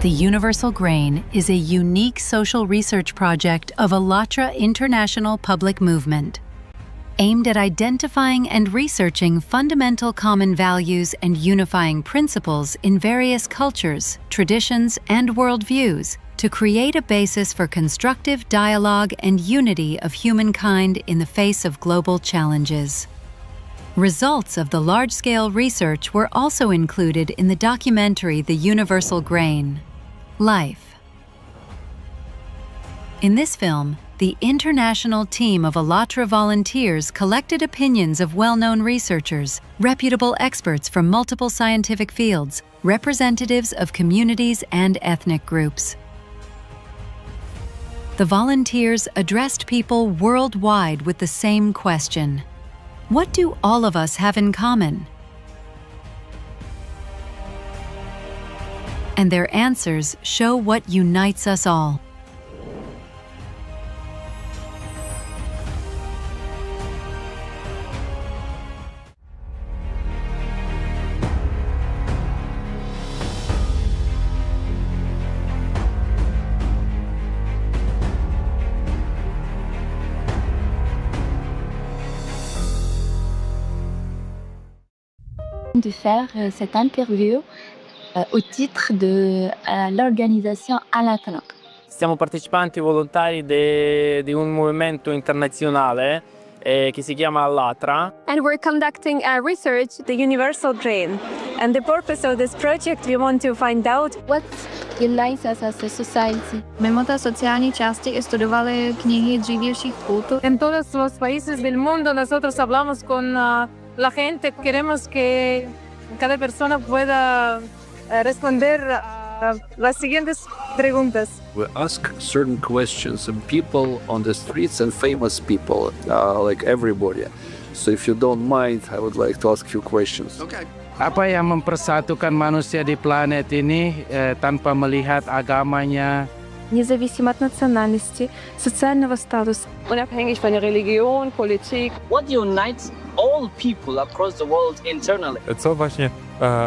The Universal Grain is a unique social research project of ALLATRA International Public Movement, aimed at identifying and researching fundamental common values and unifying principles in various cultures, traditions, and worldviews to create a basis for constructive dialogue and unity of humankind in the face of global challenges. Results of the large-scale research were also included in the documentary The Universal Grain, Life. In this film, the international team of ALLATRA volunteers collected opinions of well-known researchers, reputable experts from multiple scientific fields, representatives of communities and ethnic groups. The volunteers addressed people worldwide with the same question: what do all of us have in common? And their answers show what unites us all. De faire cette interview au titre de l'organisation ALLATRA. Siamo partecipanti volontari di un movimento internazionale che si chiama ALLATRA. And we're conducting a research, the Universal Grain. And the purpose of this project, we want to find out what unites us as a society. Mimo sociální části studovali knihy dřívějších kultur. En todos los países del mundo nosotros hablamos con la gente. Queremos que cada persona pueda responder a las siguientes preguntas. We ask certain questions of people on the streets and famous people, like everybody. So if you don't mind, I would like to ask you questions. Okay. Apa yang mempersatukan manusia di planet ini tanpa melihat agamanya? Независимо от национальности, социального статуса. Unabhängig von der Religion, Politik. What unites all people across the world internally? Co właśnie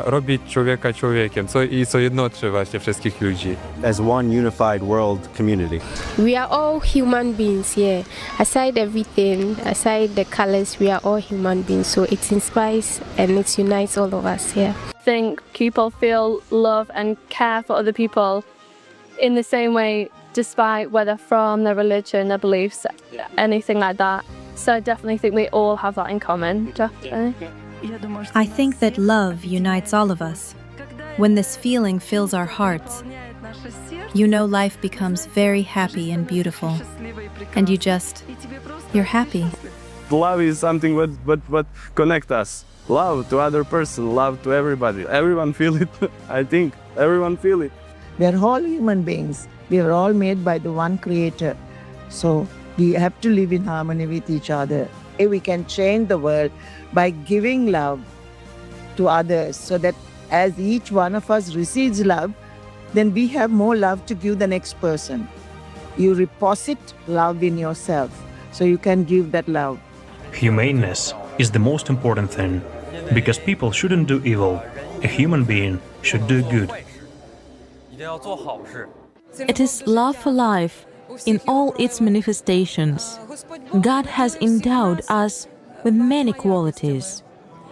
robi człowieka człowiekiem? Co jednoczy właśnie wszystkich ludzi? As one unified world community. We are all human beings, yeah. Aside everything, aside the colors, we are all human beings. So it inspires and it unites all of us, yeah. I think people feel love and care for other people in the same way, despite whether from their religion, their beliefs, anything like that. So I definitely think we all have that in common, definitely. I think that love unites all of us. When this feeling fills our hearts, you know life becomes very happy and beautiful. And you're happy. Love is something what connects us. Love to other person, love to everybody. Everyone feel it, I think. Everyone feel it. We are all human beings. We are all made by the one creator. So we have to live in harmony with each other. We can change the world by giving love to others, so that as each one of us receives love, then we have more love to give the next person. You deposit love in yourself, so you can give that love. Humaneness is the most important thing, because people shouldn't do evil. A human being should do good. It is love for life in all its manifestations. God has endowed us with many qualities.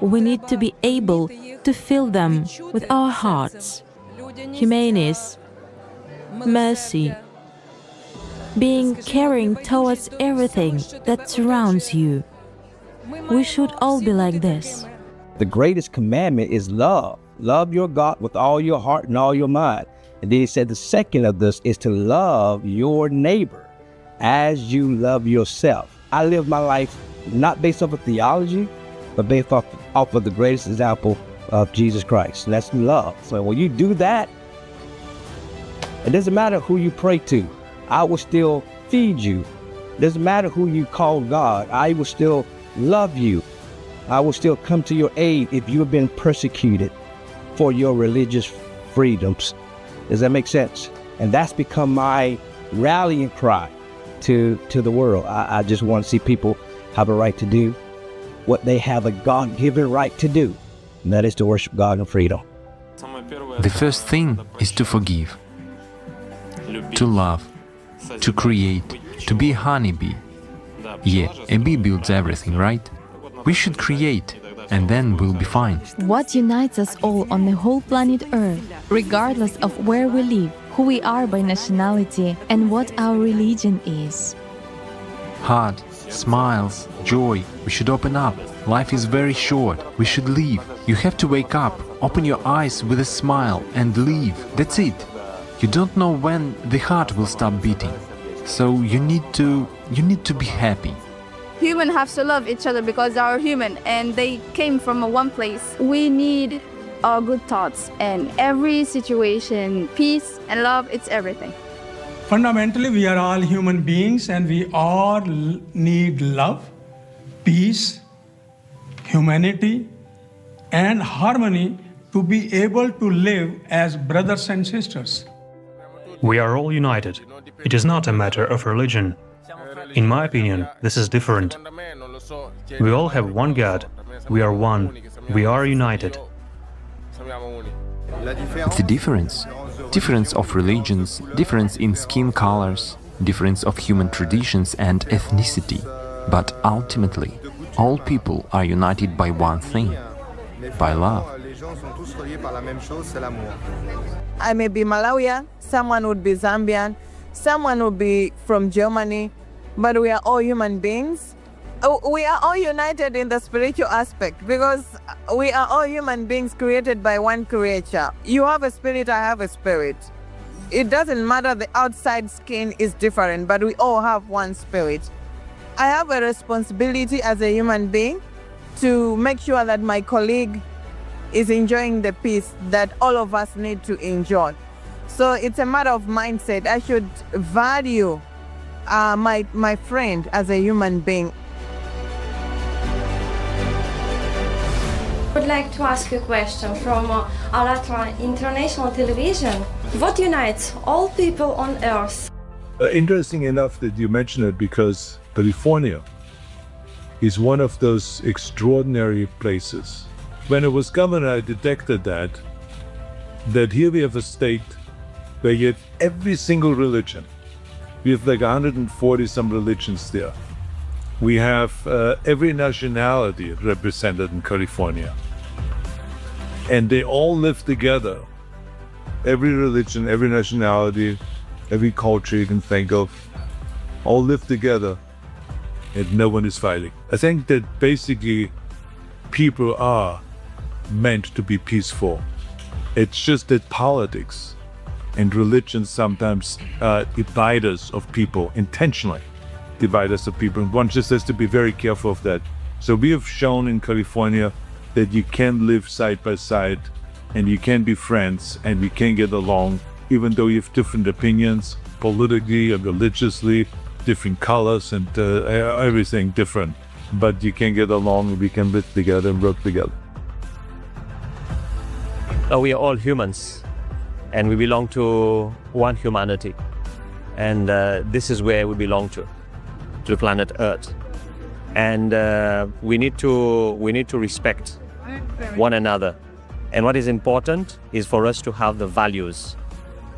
We need to be able to fill them with our hearts. Humaneness, mercy, being caring towards everything that surrounds you. We should all be like this. The greatest commandment is love. Love your God with all your heart and all your mind. And then he said the second of this is to love your neighbor as you love yourself. I live my life not based off of theology, but based off of the greatest example of Jesus Christ. And that's love. So when you do that, it doesn't matter who you pray to. I will still feed you. It doesn't matter who you call God. I will still love you. I will still come to your aid if you have been persecuted for your religious freedoms. Does that make sense? And that's become my rallying cry to the world. I just want to see people have a right to do what they have a God-given right to do, and that is to worship God in freedom. The first thing is to forgive. to love, to create, to be a honeybee. Yeah, a bee builds everything, right? We should create, and then we'll be fine. What unites us all on the whole planet Earth, regardless of where we live, who we are by nationality, and what our religion is? Heart, smiles, joy. We should open up. Life is very short. We should live. You have to wake up, open your eyes with a smile and live. That's it. You don't know when the heart will stop beating. So you need to be happy. Humans have to love each other because they are human and they came from one place. We need our good thoughts, and every situation, peace and love, it's everything. Fundamentally, we are all human beings and we all need love, peace, humanity, and harmony to be able to live as brothers and sisters. We are all united. It is not a matter of religion. In my opinion, this is different. We all have one God. We are one. We are united. The difference of religions, difference in skin colors, difference of human traditions and ethnicity. But ultimately, all people are united by one thing, by love. I may be Malawian, someone would be Zambian, someone would be from Germany, but we are all human beings. We are all united in the spiritual aspect because we are all human beings created by one creator. You have a spirit, I have a spirit. It doesn't matter, the outside skin is different, but we all have one spirit. I have a responsibility as a human being to make sure that my colleague is enjoying the peace that all of us need to enjoy. So it's a matter of mindset. I should value my friend as a human being. I would like to ask you a question from ALLATRA International Television. What unites all people on Earth? Interesting enough that you mention it, because California is one of those extraordinary places. When I was governor, I detected that here we have a state where you have every single religion. We have like 140 some religions there. We have every nationality represented in California. And they all live together. Every religion, every nationality, every culture you can think of, all live together and no one is fighting. I think that basically people are meant to be peaceful. It's just that politics and religion sometimes divide us of people, intentionally divide us of people. And one just has to be very careful of that. So we have shown in California that you can live side by side and you can be friends and we can get along, even though you have different opinions, politically and religiously, different colors and everything different. But you can get along, we can live together and work together. We are all humans and we belong to one humanity. And this is where we belong to the planet Earth. And we need to respect one another. And what is important is for us to have the values.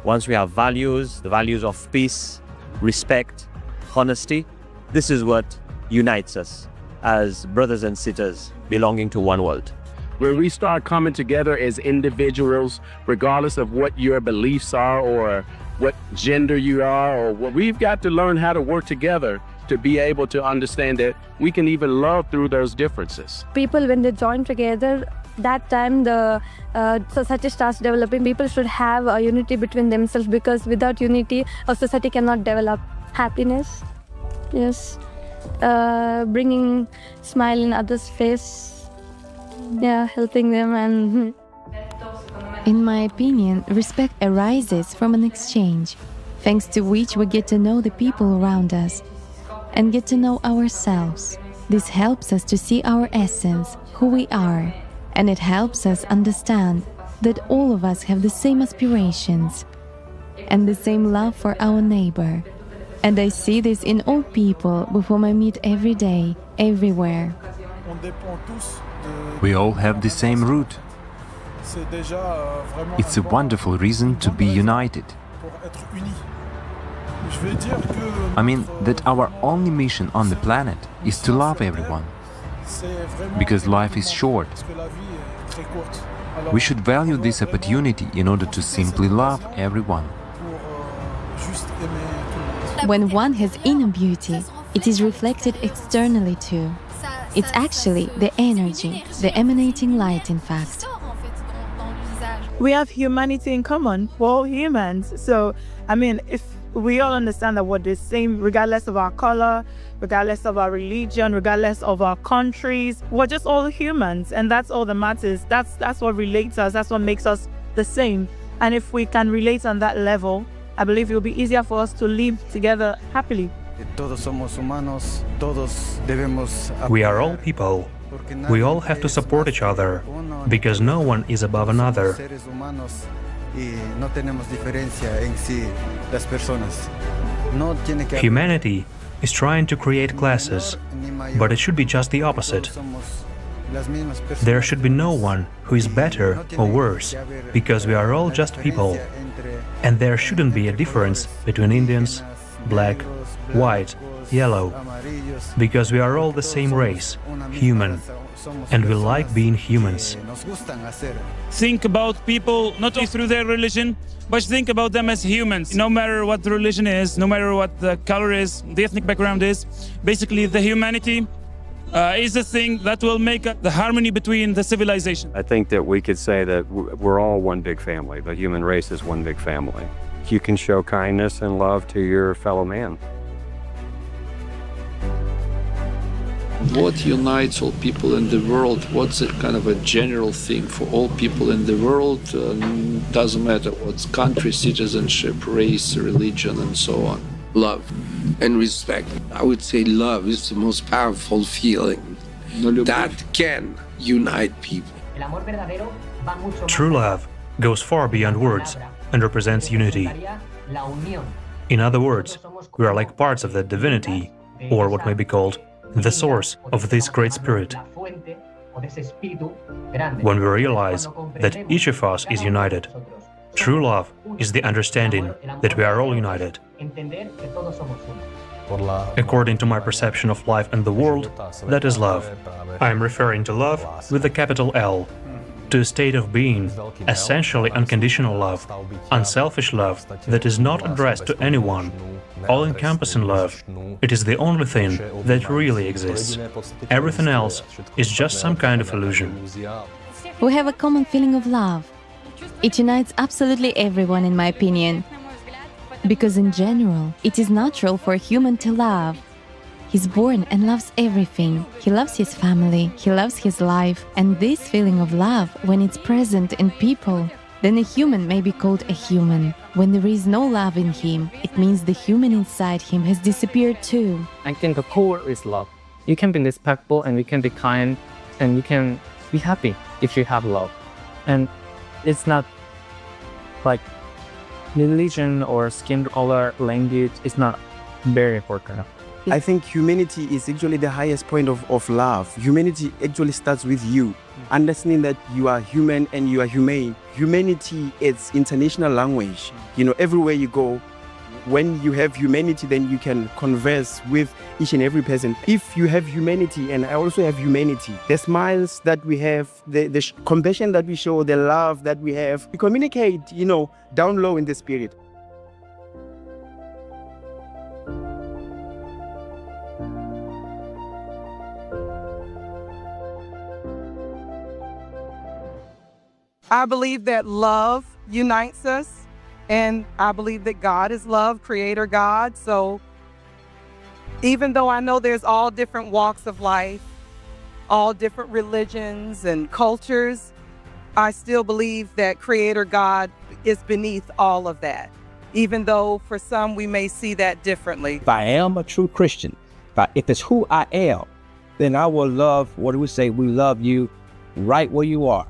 Once we have values, the values of peace, respect, honesty, this is what unites us as brothers and sisters belonging to one world. Where we start coming together as individuals, regardless of what your beliefs are or what gender you are, or what, we've got to learn how to work together to be able to understand that we can even love through those differences. People, when they join together, that time the society starts developing. People should have a unity between themselves, because without unity, a society cannot develop. Happiness, yes, bringing smile in others' face, yeah, helping them. And in my opinion, respect arises from an exchange, thanks to which we get to know the people around us and get to know ourselves. This helps us to see our essence, who we are, and it helps us understand that all of us have the same aspirations and the same love for our neighbor. And I see this in all people with whom I meet every day, everywhere. We all have the same root. It's a wonderful reason to be united. I mean that our only mission on the planet is to love everyone. Because life is short. We should value this opportunity in order to simply love everyone. When one has inner beauty, it is reflected externally too. It's actually the energy, the emanating light, in fact. We have humanity in common. We're all humans. So, I mean, if we all understand that we're the same, regardless of our color, regardless of our religion, regardless of our countries, we're just all humans, and that's all that matters. That's what relates us. That's what makes us the same. And if we can relate on that level, I believe it will be easier for us to live together happily. We are all people. We all have to support each other, because no one is above another. Humanity is trying to create classes, but it should be just the opposite. There should be no one who is better or worse, because we are all just people. And there shouldn't be a difference between Indians, black, white, yellow, because we are all the same race, human, and we like being humans. Think about people not only through their religion, but think about them as humans. No matter what the religion is, no matter what the color is, the ethnic background is, basically the humanity is the thing that will make the harmony between the civilization. I think that we could say that we're all one big family. The human race is one big family. You can show kindness and love to your fellow man. What unites all people in the world? What's a kind of a general thing for all people in the world? Doesn't matter what's country, citizenship, race, religion, and so on. Love and respect. I would say love is the most powerful feeling that can unite people. True love goes far beyond words and represents unity. In other words, we are like parts of that divinity, or what may be called the source of this great spirit. When we realize that each of us is united, true love is the understanding that we are all united. According to my perception of life and the world, that is love. I am referring to love with a capital L, to a state of being, essentially unconditional love, unselfish love that is not addressed to anyone, all-encompassing love. It is the only thing that really exists. Everything else is just some kind of illusion. We have a common feeling of love. It unites absolutely everyone, in my opinion. Because in general, it is natural for a human to love. He's born and loves everything. He loves his family, he loves his life. And this feeling of love, when it's present in people, then a human may be called a human. When there is no love in him, it means the human inside him has disappeared too. I think the core is love. You can be respectful and you can be kind and you can be happy if you have love. And it's not like religion or skin color, language, it's not very important. I think humanity is actually the highest point of love. Humanity actually starts with you. Understanding that you are human and you are humane. Humanity is international language. You know, everywhere you go, when you have humanity, then you can converse with each and every person. If you have humanity, and I also have humanity, the smiles that we have, the compassion that we show, the love that we have, we communicate, you know, down low in the spirit. I believe that love unites us, and I believe that God is love, creator God. So even though I know there's all different walks of life, all different religions and cultures, I still believe that creator God is beneath all of that, even though for some we may see that differently. If I am a true Christian, if it's who I am, then I will love, what do we say? We love you right where you are.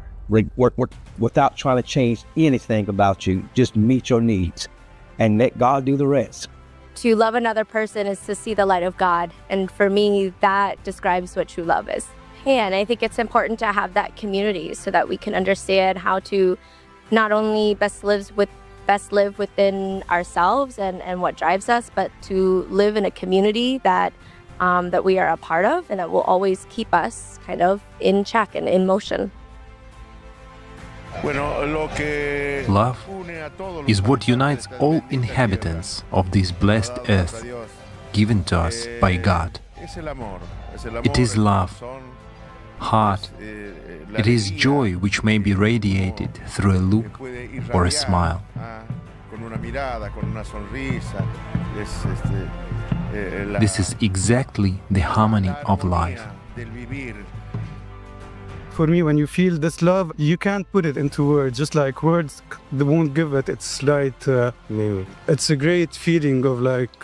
Without trying to change anything about you, just meet your needs and let God do the rest. To love another person is to see the light of God, and for me that describes what true love is. And I think it's important to have that community so that we can understand how to not only best live with best live within ourselves and what drives us, but to live in a community that that we are a part of and that will always keep us kind of in check and in motion. Love is what unites all inhabitants of this blessed earth, given to us by God. It is love, heart. It is joy which may be radiated through a look or a smile. This is exactly the harmony of life. For me, when you feel this love, you can't put it into words. Just like words, they won't give it its right meaning. It's a great feeling of like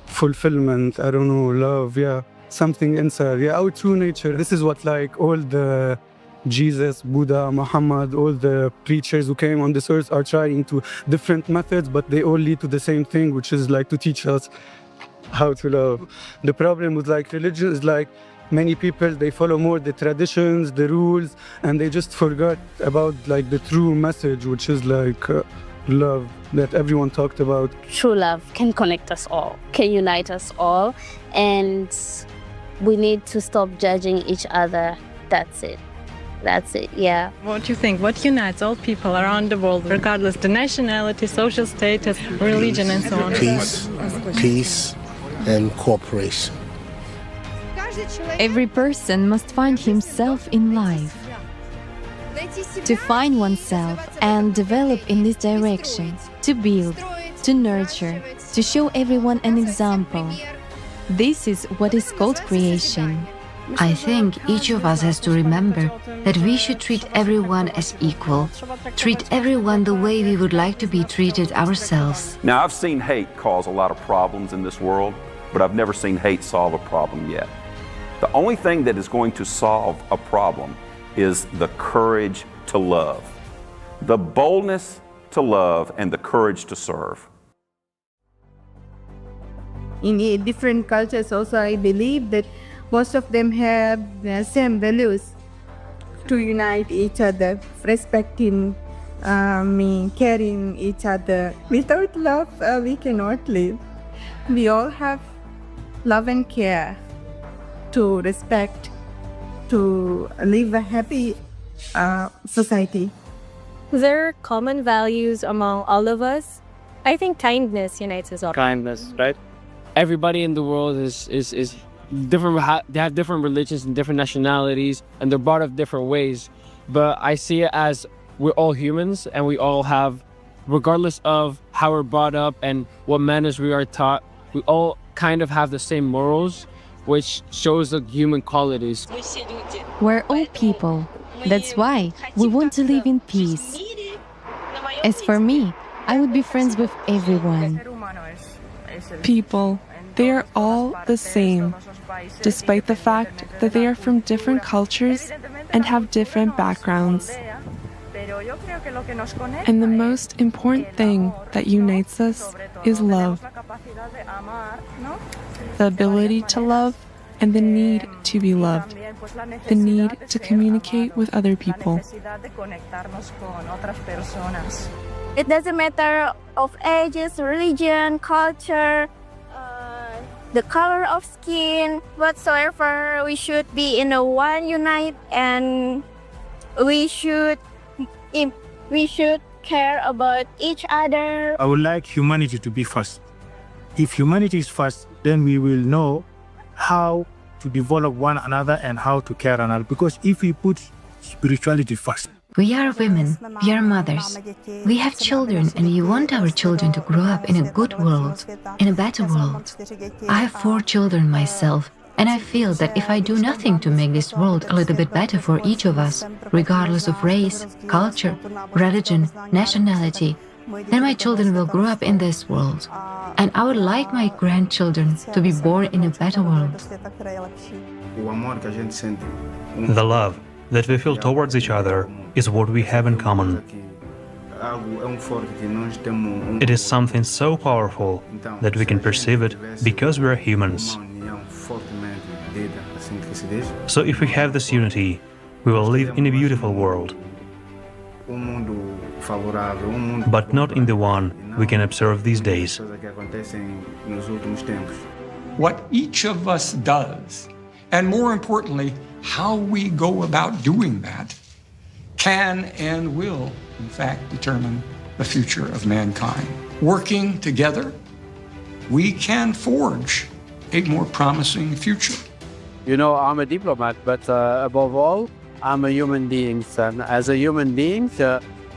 fulfillment, I don't know, love, yeah. Something inside, yeah, our true nature. This is what like all the Jesus, Buddha, Muhammad, all the preachers who came on this earth are trying to different methods, but they all lead to the same thing, which is like to teach us how to love. The problem with like religion is like many people, they follow more the traditions, the rules, and they just forgot about like the true message, which is like love that everyone talked about. True love can connect us all, can unite us all, and we need to stop judging each other. That's it. That's it, yeah. What do you think? What unites all people around the world, regardless the nationality, social status, religion, and so on? Peace, and cooperation. Every person must find himself in life. To find oneself and develop in this direction, to build, to nurture, to show everyone an example. This is what is called creation. I think each of us has to remember that we should treat everyone as equal, treat everyone the way we would like to be treated ourselves. Now, I've seen hate cause a lot of problems in this world, but I've never seen hate solve a problem yet. The only thing that is going to solve a problem is the courage to love, the boldness to love, and the courage to serve. In different cultures also, I believe that most of them have the same values to unite each other, respecting, caring each other. Without love, we cannot live. We all have love and care to respect, to live a happy society. There are common values among all of us. I think kindness unites us all. Kindness, right? Everybody in the world is different. They have different religions and different nationalities, and they're brought up different ways. But I see it as we're all humans, and we all have, regardless of how we're brought up and what manners we are taught, we all kind of have the same morals, which shows the human qualities. We're all people. That's why we want to live in peace. As for me, I would be friends with everyone. People, they are all the same, despite the fact that they are from different cultures and have different backgrounds. And the most important thing that unites us is love. The ability to love and the need to be loved. The need to communicate with other people. It doesn't matter of ages, religion, culture, the color of skin, whatsoever. We should be in a one unite, and we should care about each other. I would like humanity to be first. If humanity is first, then we will know how to develop one another and how to care another. Because if we put spirituality first. We are women, we are mothers. We have children, and we want our children to grow up in a good world, in a better world. I have 4 children myself, and I feel that if I do nothing to make this world a little bit better for each of us, regardless of race, culture, religion, nationality, then my children will grow up in this world. And I would like my grandchildren to be born in a better world. The love that we feel towards each other is what we have in common. It is something so powerful that we can perceive it because we are humans. So if we have this unity, we will live in a beautiful world. but not in the one we can observe these days. What each of us does, and more importantly, how we go about doing that, can and will, in fact, determine the future of mankind. Working together, we can forge a more promising future. You know, I'm a diplomat, but above all, I'm a human being. And as a human being,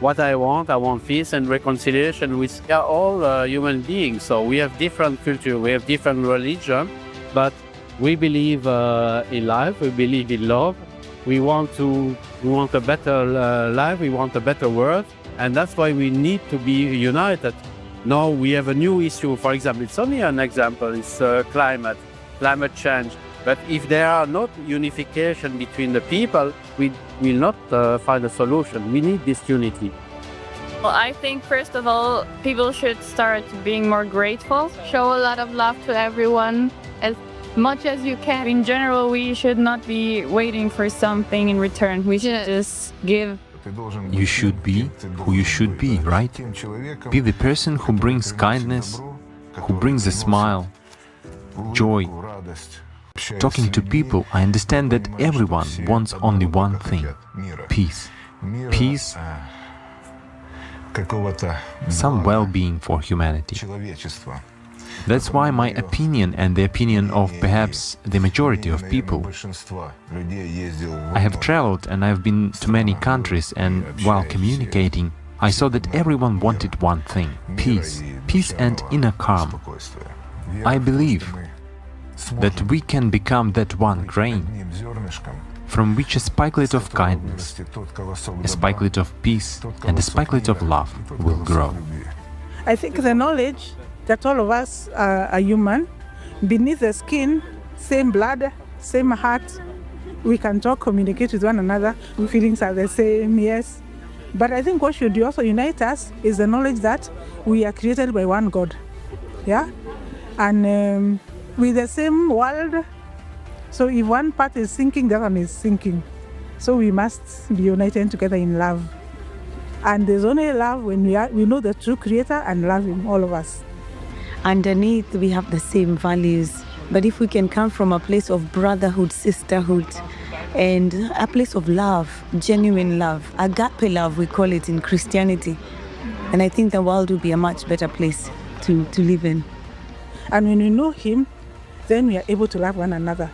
what I want peace and reconciliation. We are all human beings, so we have different culture, we have different religion, but we believe in life, we believe in love. We want a better life, we want a better world, and that's why we need to be united. Now we have a new issue, for example, it's only an example, it's climate change. But if there are not unification between the people, we will not find a solution. We need this unity. Well, I think first of all, people should start being more grateful, show a lot of love to everyone as much as you can. In general, we should not be waiting for something in return. We should just give. You should be who you should be, right? Be the person who brings kindness, who brings a smile, joy. Talking to people, I understand that everyone wants only one thing: peace. Peace, some well-being for humanity. That's why my opinion and the opinion of perhaps the majority of people. I have traveled and I've been to many countries, and while communicating, I saw that everyone wanted one thing: peace. Peace and inner calm. I believe that we can become that one grain from which a spikelet of kindness, a spikelet of peace, and a spikelet of love will grow. I think the knowledge that all of us are human, beneath the skin, same blood, same heart, we can talk, communicate with one another, feelings are the same, yes. But I think what should also unite us is the knowledge that we are created by one God, yeah? And with the same world, so if one part is sinking, the other one is sinking. So we must be united together in love. And there's only love when we know the true Creator and love Him, all of us. Underneath, we have the same values. But if we can come from a place of brotherhood, sisterhood, and a place of love, genuine love, agape love, we call it in Christianity, and I think the world will be a much better place to live in. And when we know Him, then we are able to love one another.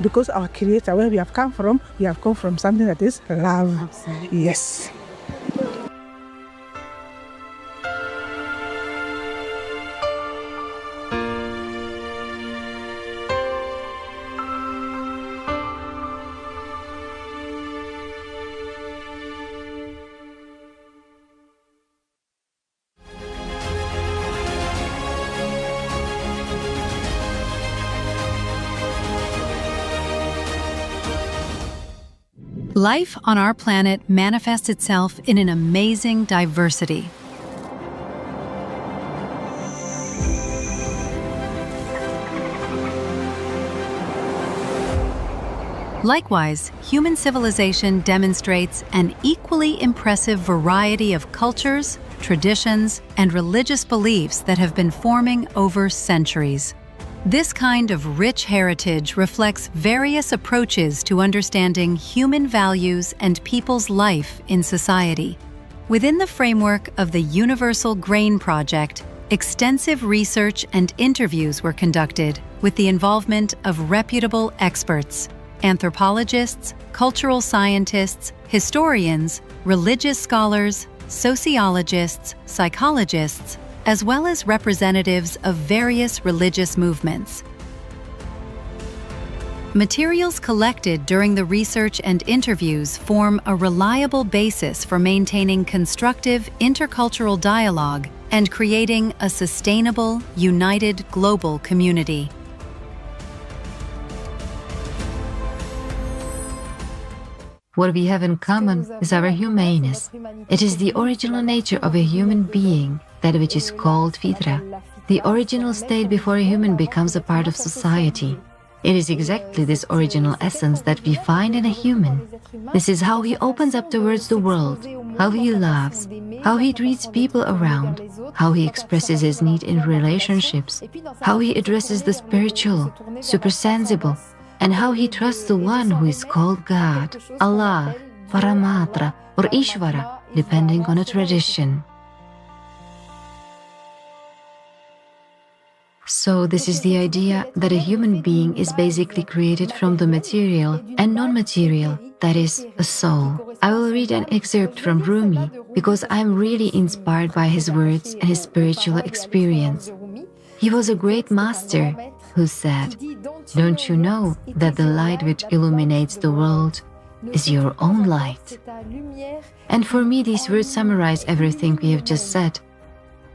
Because our Creator, where we have come from something that is love. Absolutely. Yes. Life on our planet manifests itself in an amazing diversity. Likewise, human civilization demonstrates an equally impressive variety of cultures, traditions, and religious beliefs that have been forming over centuries. This kind of rich heritage reflects various approaches to understanding human values and people's life in society. Within the framework of the Universal Grain Project, extensive research and interviews were conducted with the involvement of reputable experts, anthropologists, cultural scientists, historians, religious scholars, sociologists, psychologists, as well as representatives of various religious movements. Materials collected during the research and interviews form a reliable basis for maintaining constructive intercultural dialogue and creating a sustainable, united global community. What we have in common is our humaneness. It is the original nature of a human being, that which is called fitra. The original state before a human becomes a part of society. It is exactly this original essence that we find in a human. This is how he opens up towards the world, how he loves, how he treats people around, how he expresses his need in relationships, how he addresses the spiritual, supersensible, and how he trusts the one who is called God, Allah, Paramatra, or Ishvara, depending on a tradition. So this is the idea that a human being is basically created from the material and non-material, that is, a soul. I will read an excerpt from Rumi because I am really inspired by his words and his spiritual experience. He was a great master who said, "Don't you know that the light which illuminates the world is your own light?" And for me, these words summarize everything we have just said.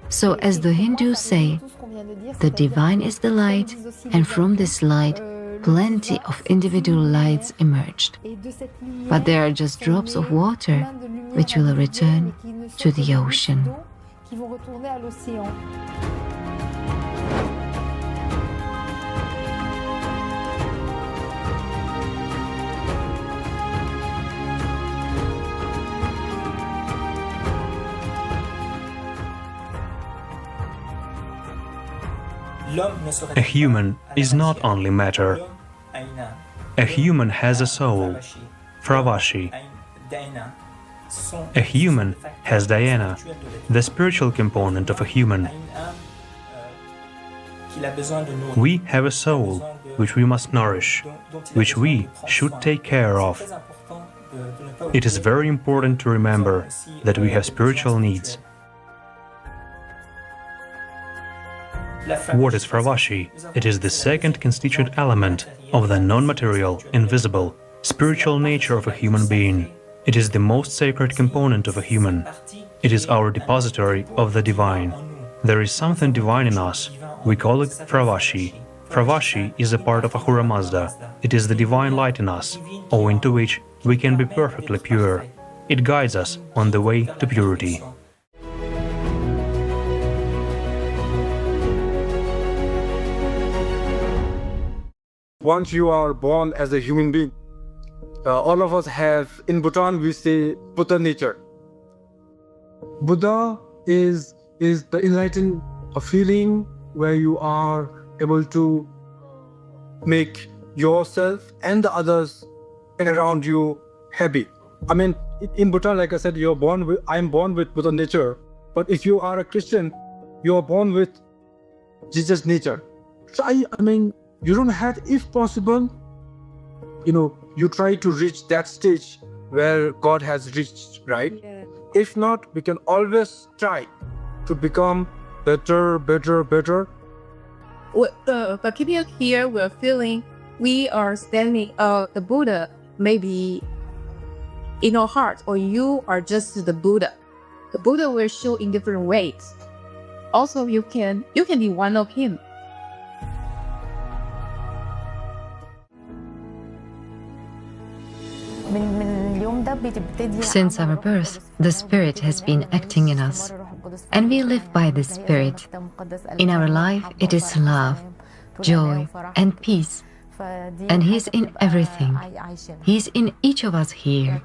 So as the Hindus say, the divine is the light, and from this light, plenty of individual lights emerged. But they are just drops of water which will return to the ocean. A human is not only matter. A human has a soul, Fravashi. A human has dhyana, the spiritual component of a human. We have a soul which we must nourish, which we should take care of. It is very important to remember that we have spiritual needs. What is Fravashi? It is the second constituent element of the non-material, invisible, spiritual nature of a human being. It is the most sacred component of a human. It is our depository of the divine. There is something divine in us. We call it Fravashi. Fravashi is a part of Ahura Mazda. It is the divine light in us, owing to which we can be perfectly pure. It guides us on the way to purity. Once you are born as a human being, all of us have, in Bhutan we say Buddha nature. Buddha is the enlightened feeling where you are able to make yourself and the others around you happy. I mean, in Bhutan, like I said, I'm born with Buddha nature. But if you are a Christian, you are born with Jesus nature. So I mean, you don't have, if possible, you try to reach that stage where God has reached, right? Yeah. If not, we can always try to become better. But keeping here, we're feeling we are standing the Buddha, maybe in our heart, or you are just the Buddha. The Buddha will show in different ways. Also, you can be one of him. Since our birth, the Spirit has been acting in us, and we live by the Spirit. In our life, it is love, joy, and peace, and He is in everything. He is in each of us here.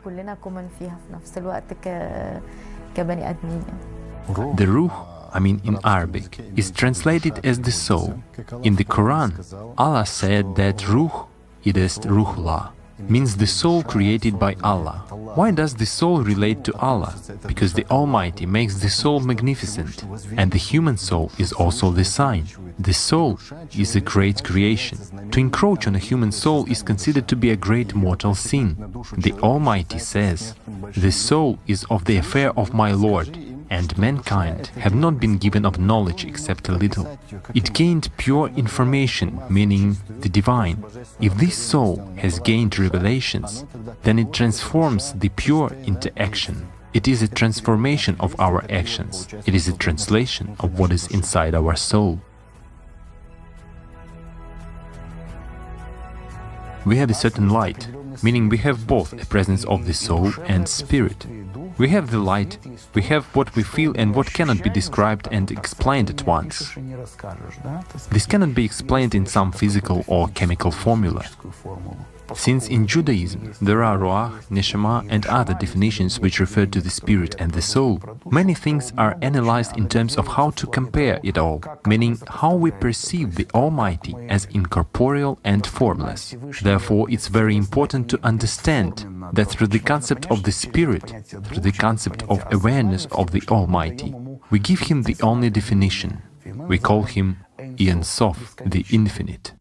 The Ruh, in Arabic, is translated as the soul. In the Quran, Allah said that Ruh, it is Ruhullah, means the soul created by Allah. Why does the soul relate to Allah? Because the Almighty makes the soul magnificent, and the human soul is also the sign. The soul is a great creation. To encroach on a human soul is considered to be a great mortal sin. The Almighty says, "The soul is of the affair of my Lord, and mankind have not been given of knowledge except a little." It gained pure information, meaning the divine. If this soul has gained revelations, then it transforms the pure into action. It is a transformation of our actions. It is a translation of what is inside our soul. We have a certain light, meaning we have both a presence of the soul and spirit. We have the light, we have what we feel and what cannot be described and explained at once. This cannot be explained in some physical or chemical formula. Since in Judaism there are Ruach, Neshama and other definitions which refer to the spirit and the soul, many things are analyzed in terms of how to compare it all, meaning how we perceive the Almighty as incorporeal and formless. Therefore, it's very important to understand that through the concept of the spirit, through the concept of awareness of the Almighty, we give Him the only definition. We call Him Ein Sof, the Infinite.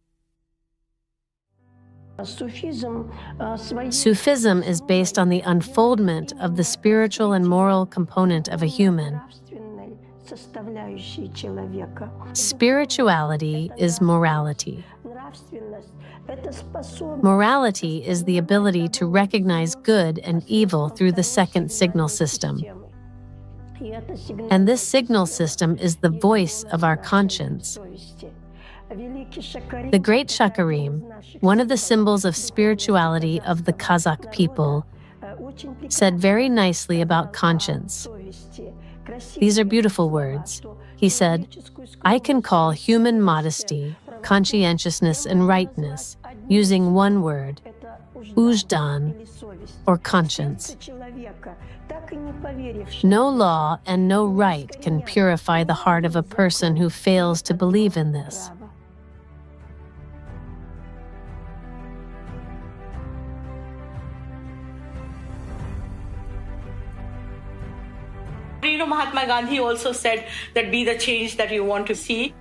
Sufism is based on the unfoldment of the spiritual and moral component of a human. Spirituality is morality. Morality is the ability to recognize good and evil through the second signal system. And this signal system is the voice of our conscience. The great Shakarim, one of the symbols of spirituality of the Kazakh people, said very nicely about conscience. These are beautiful words. He said, I can call human modesty, conscientiousness, and rightness using one word, ujdan, or conscience. No law and no right can purify the heart of a person who fails to believe in this. Mahatma Gandhi also said that be the change that you want to see.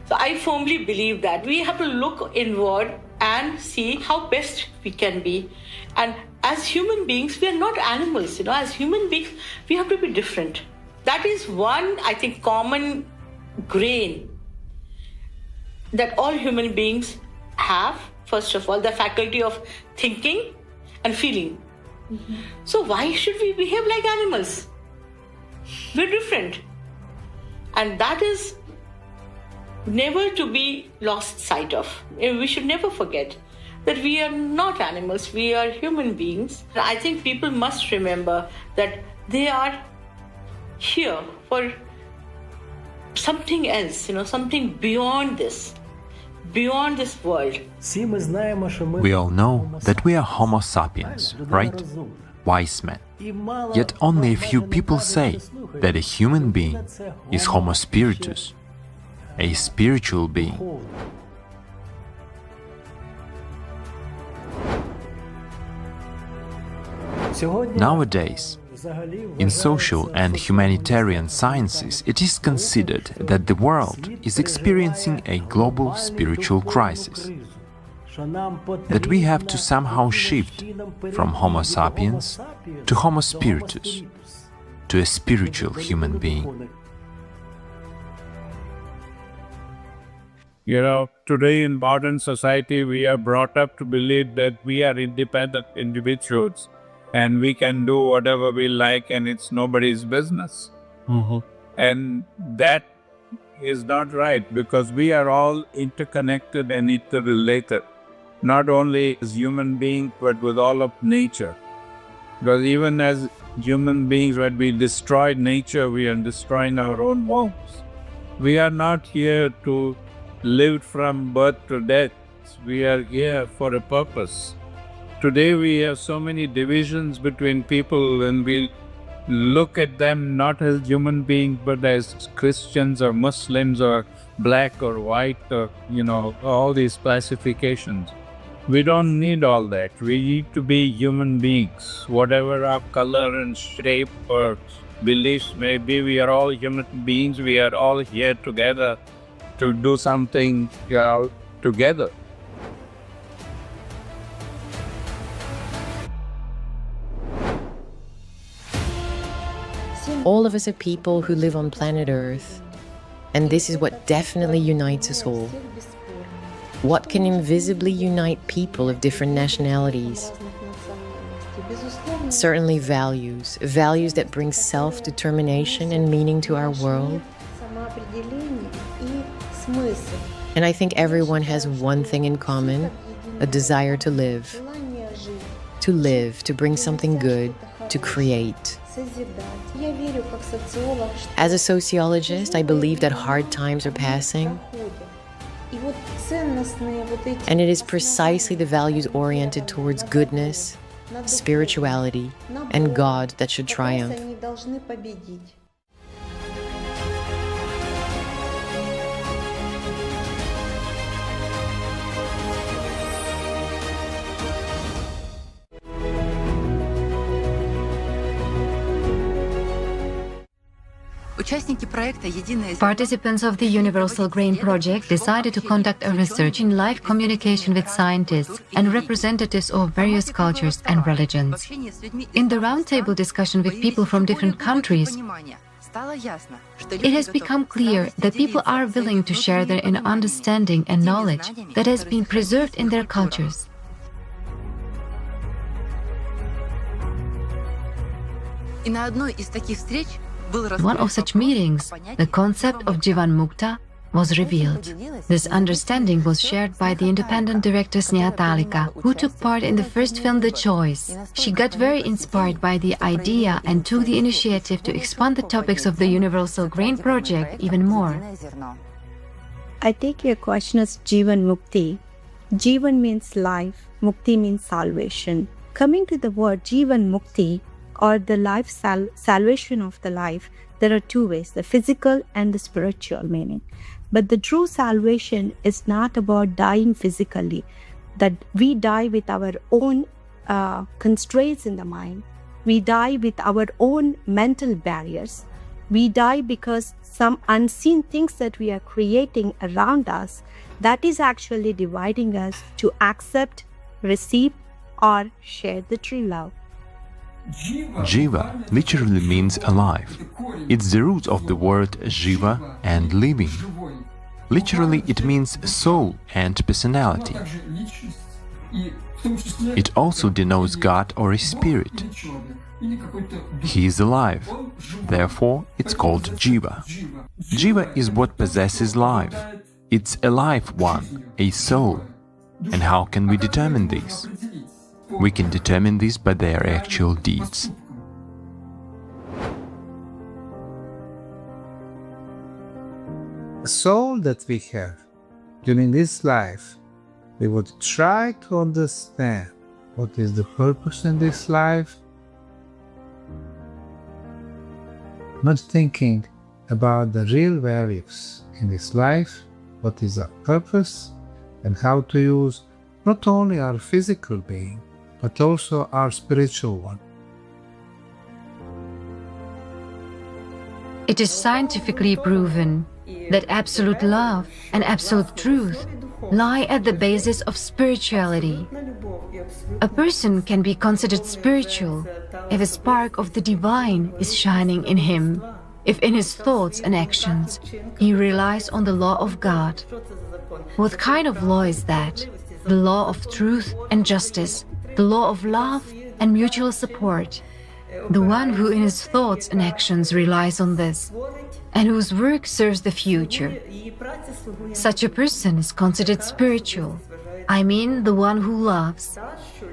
So I firmly believe that we have to look inward and see how best we can be. And as human beings, we are not animals, as human beings, we have to be different. That is one, I think, common grain that all human beings have. First of all, the faculty of thinking and feeling. So why should we behave like animals? We're different. And that is never to be lost sight of. We should never forget that we are not animals, we are human beings. I think people must remember that they are here for something else, something beyond this world. We all know that we are Homo sapiens, right? Wise men. Yet only a few people say that a human being is Homo spiritus, a spiritual being. Nowadays, in social and humanitarian sciences, it is considered that the world is experiencing a global spiritual crisis, that we have to somehow shift from Homo sapiens to Homo spiritus, to a spiritual human being. Today in modern society, we are brought up to believe that we are independent individuals and we can do whatever we like and it's nobody's business. And that is not right, because we are all interconnected and interrelated, not only as human beings but with all of nature. Because even as human beings, when we destroy nature, we are destroying our own homes. We are not here to live from birth to death. We are here for a purpose. Today we have so many divisions between people, and we look at them not as human beings but as Christians or Muslims or black or white or, all these classifications. We don't need all that. We need to be human beings. Whatever our color and shape or beliefs may be, we are all human beings. We are all here together to do something together. All of us are people who live on planet Earth, and this is what definitely unites us all. What can invisibly unite people of different nationalities? Certainly values that bring self-determination and meaning to our world. And I think everyone has one thing in common, a desire to live, to bring something good, to create. As a sociologist, I believe that hard times are passing, and it is precisely the values oriented towards goodness, spirituality, and God that should triumph. Participants of the Universal Grain Project decided to conduct a research in live communication with scientists and representatives of various cultures and religions. In the roundtable discussion with people from different countries, it has become clear that people are willing to share their inner understanding and knowledge that has been preserved in their cultures. One of such meetings, the concept of Jivan Mukta was revealed. This understanding was shared by the independent director Sneha, who took part in the first film The Choice. She got very inspired by the idea and took the initiative to expand the topics of the Universal Grain Project even more. I take your question as Jivan Mukti. Jivan means life, Mukti means salvation. Coming to the word Jivan Mukti, or the life salvation of the life, there are two ways, the physical and the spiritual meaning. But the true salvation is not about dying physically, that we die with our own constraints in the mind. We die with our own mental barriers. We die because some unseen things that we are creating around us, that is actually dividing us to accept, receive, or share the true love. Jiva literally means alive. It's the root of the word Jiva and living. Literally it means soul and personality. It also denotes God or a spirit. He is alive, therefore it's called Jiva. Jiva is what possesses life. It's a live one, a soul. And how can we determine this? We can determine this by their actual deeds. The soul that we have during this life, we would try to understand what is the purpose in this life, not thinking about the real values in this life, what is our purpose, and how to use not only our physical being, but also our spiritual one. It is scientifically proven that absolute love and absolute truth lie at the basis of spirituality. A person can be considered spiritual if a spark of the divine is shining in him, if in his thoughts and actions he relies on the law of God. What kind of law is that? The law of truth and justice, the law of love and mutual support. The one who in his thoughts and actions relies on this, and whose work serves the future. Such a person is considered spiritual. I mean the one who loves,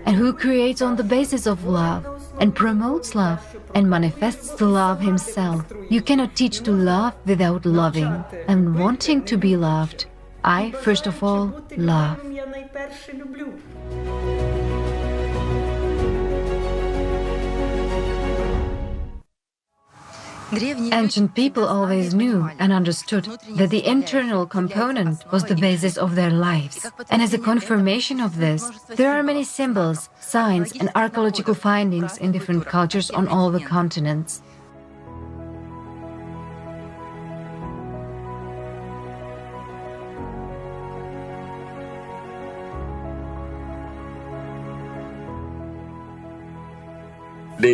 and who creates on the basis of love, and promotes love, and manifests the love himself. You cannot teach to love without loving, and wanting to be loved. I, first of all, love. Ancient people always knew and understood that the internal component was the basis of their lives. And as a confirmation of this, there are many symbols, signs, and archaeological findings in different cultures on all the continents.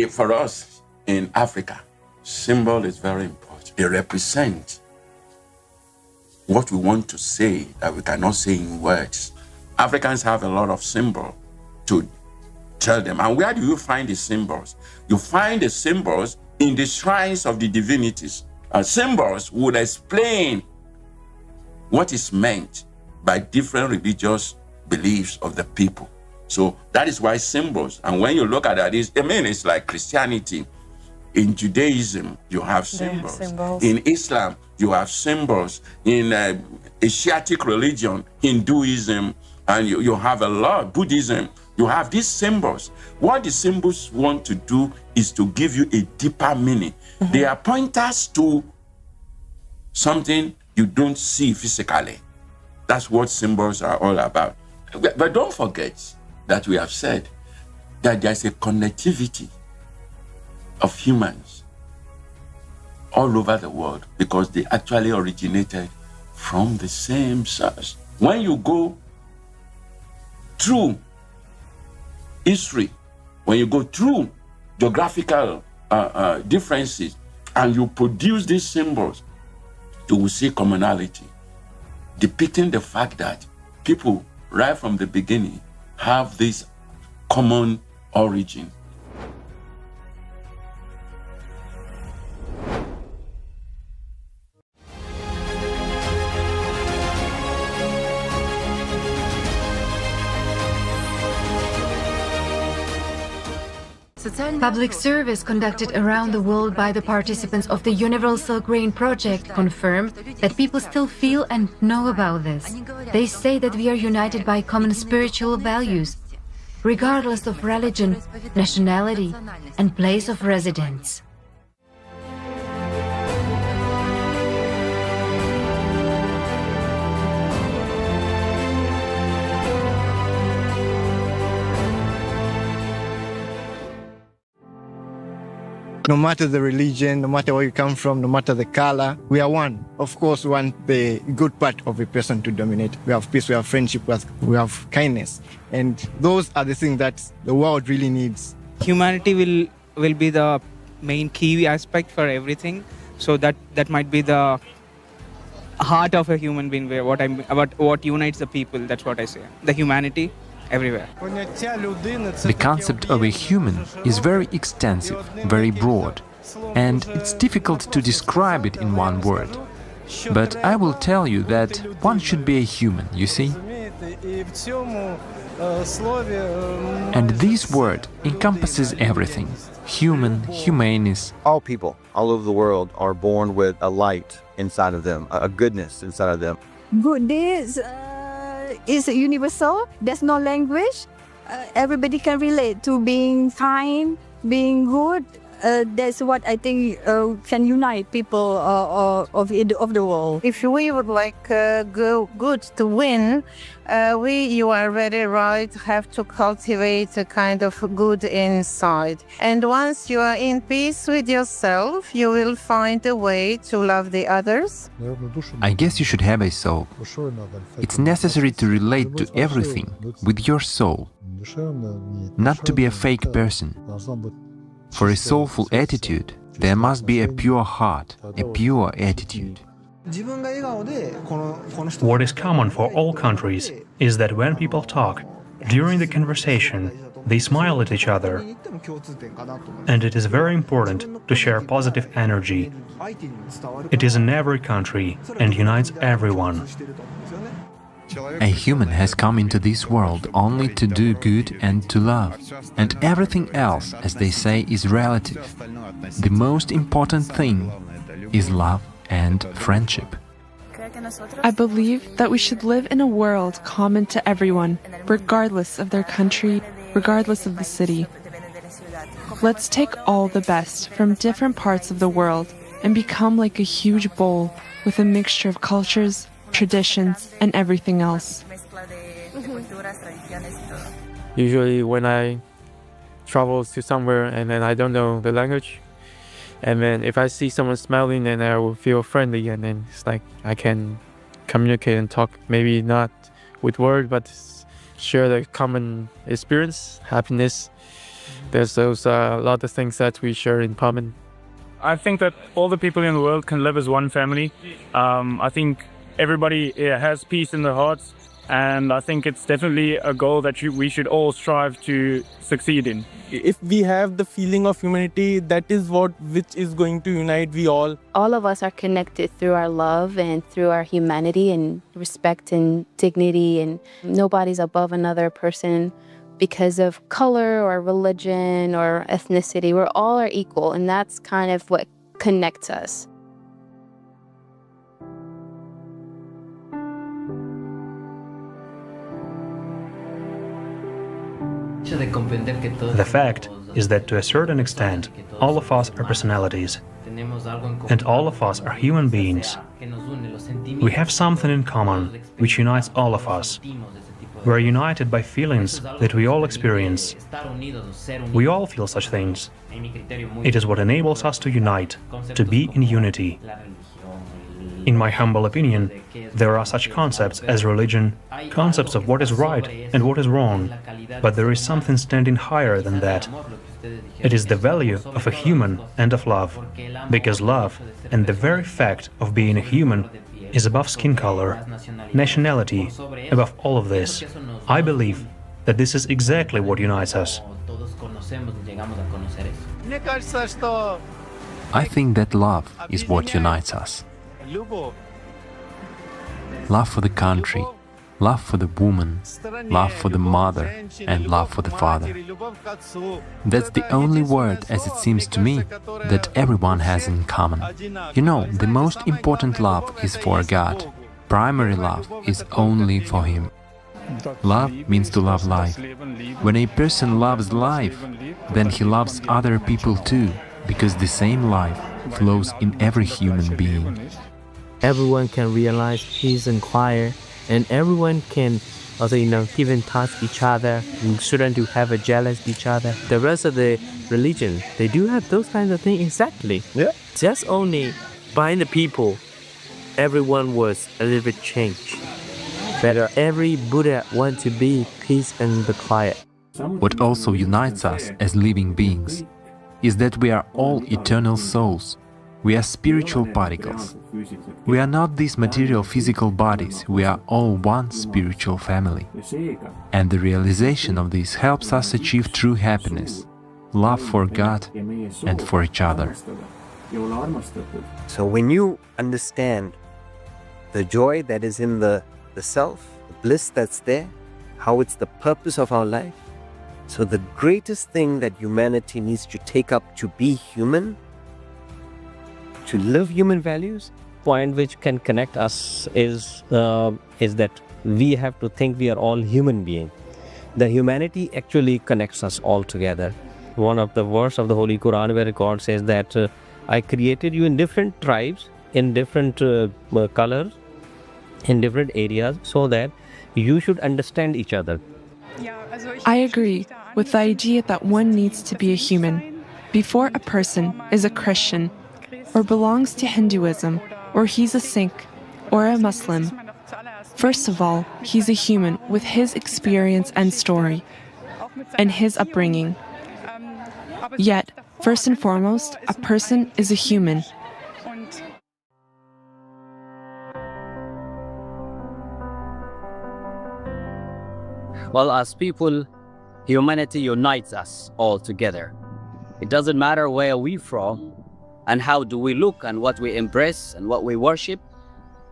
For us in Africa, symbol is very important. They represent what we want to say that we cannot say in words. Africans have a lot of symbols to tell them. And where do you find the symbols? You find the symbols in the shrines of the divinities. Symbols would explain what is meant by different religious beliefs of the people. So that is why symbols, and when you look at that, it's like Christianity. In Judaism, you have symbols. In Islam, you have symbols. In Asiatic religion, Hinduism, and you have a lot, Buddhism, you have these symbols. What the symbols want to do is to give you a deeper meaning. They are pointers to something you don't see physically. That's what symbols are all about. But don't forget that we have said that there's a connectivity of humans all over the world because they actually originated from the same source. When you go through history, when you go through geographical differences and you produce these symbols, you will see commonality, depicting the fact that people right from the beginning have this common origin. Public service conducted around the world by the participants of the Universal Grain Project confirm that people still feel and know about this. They say that we are united by common spiritual values, regardless of religion, nationality, and place of residence. No matter the religion, no matter where you come from, no matter the color, we are one. Of course, we want the good part of a person to dominate. We have peace, we have friendship, we have kindness. And those are the things that the world really needs. Humanity will be the main key aspect for everything. So that might be the heart of a human being, what unites the people, that's what I say. The humanity. Everywhere. The concept of a human is very extensive, very broad, and it's difficult to describe it in one word. But I will tell you that one should be a human, you see? And this word encompasses everything. Human, humanist. All people all over the world are born with a light inside of them, a goodness inside of them. Goodness is universal. There's no language. Everybody can relate to being kind, being good. That's what I think can unite people of the world. If we would like good to win, you are very right, have to cultivate a kind of good inside. And once you are in peace with yourself, you will find a way to love the others. I guess you should have a soul. It's necessary to relate to everything with your soul, not to be a fake person. For a soulful attitude, there must be a pure heart, a pure attitude. What is common for all countries is that when people talk, during the conversation, they smile at each other. And it is very important to share positive energy. It is in every country and unites everyone. A human has come into this world only to do good and to love, and everything else, as they say, is relative. The most important thing is love and friendship. I believe that we should live in a world common to everyone, regardless of their country, regardless of the city. Let's take all the best from different parts of the world and become like a huge bowl with a mixture of cultures, traditions, and everything else. Usually when I travel to somewhere and then I don't know the language, and then if I see someone smiling, then I will feel friendly, and then it's like I can communicate and talk, maybe not with words, but share the common experience, happiness. There's those a lot of things that we share in common. I think that all the people in the world can live as one family. I think everybody has peace in their hearts, and I think it's definitely a goal that we should all strive to succeed in. If we have the feeling of humanity, that is which is going to unite we all. All of us are connected through our love and through our humanity and respect and dignity, and nobody's above another person. because of color or religion or ethnicity. We're all are equal, and that's kind of what connects us. The fact is that to a certain extent, all of us are personalities, and all of us are human beings. We have something in common which unites all of us. We are united by feelings that we all experience. We all feel such things. It is what enables us to unite, to be in unity. In my humble opinion, there are such concepts as religion, concepts of what is right and what is wrong, but there is something standing higher than that. It is the value of a human and of love, because love and the very fact of being a human is above skin color, nationality, above all of this. I believe that this is exactly what unites us. I think that love is what unites us. Love for the country, love for the woman, love for the mother, and love for the father. That's the only word, as it seems to me, that everyone has in common. You know, the most important love is for God. Primary love is only for Him. Love means to love life. When a person loves life, then he loves other people too, because the same life flows in every human being. Everyone can realize peace and quiet, and everyone can also, even touch each other, and shouldn't to have a jealous each other. The rest of the religion, they do have those kinds of things exactly. Yeah. Just only by the people, everyone was a little bit changed. But every Buddha wants to be peace and the quiet. What also unites us as living beings is that we are all eternal souls. We are spiritual particles. We are not these material physical bodies, we are all one spiritual family. And the realization of this helps us achieve true happiness, love for God and for each other. So when you understand the joy that is in the self, the bliss that's there, how it's the purpose of our life, so the greatest thing that humanity needs to take up to be human, to live human values. Point which can connect us is that we have to think we are all human beings. The humanity actually connects us all together. One of the verses of the Holy Quran where God says that I created you in different tribes, in different colors, in different areas, so that you should understand each other. I agree with the idea that one needs to be a human before a person is a Christian or belongs to Hinduism, or he's a Sikh or a Muslim. First of all, he's a human with his experience and story and his upbringing. Yet, first and foremost, a person is a human. Well, as people, humanity unites us all together. It doesn't matter where we're from and how do we look and what we embrace and what we worship.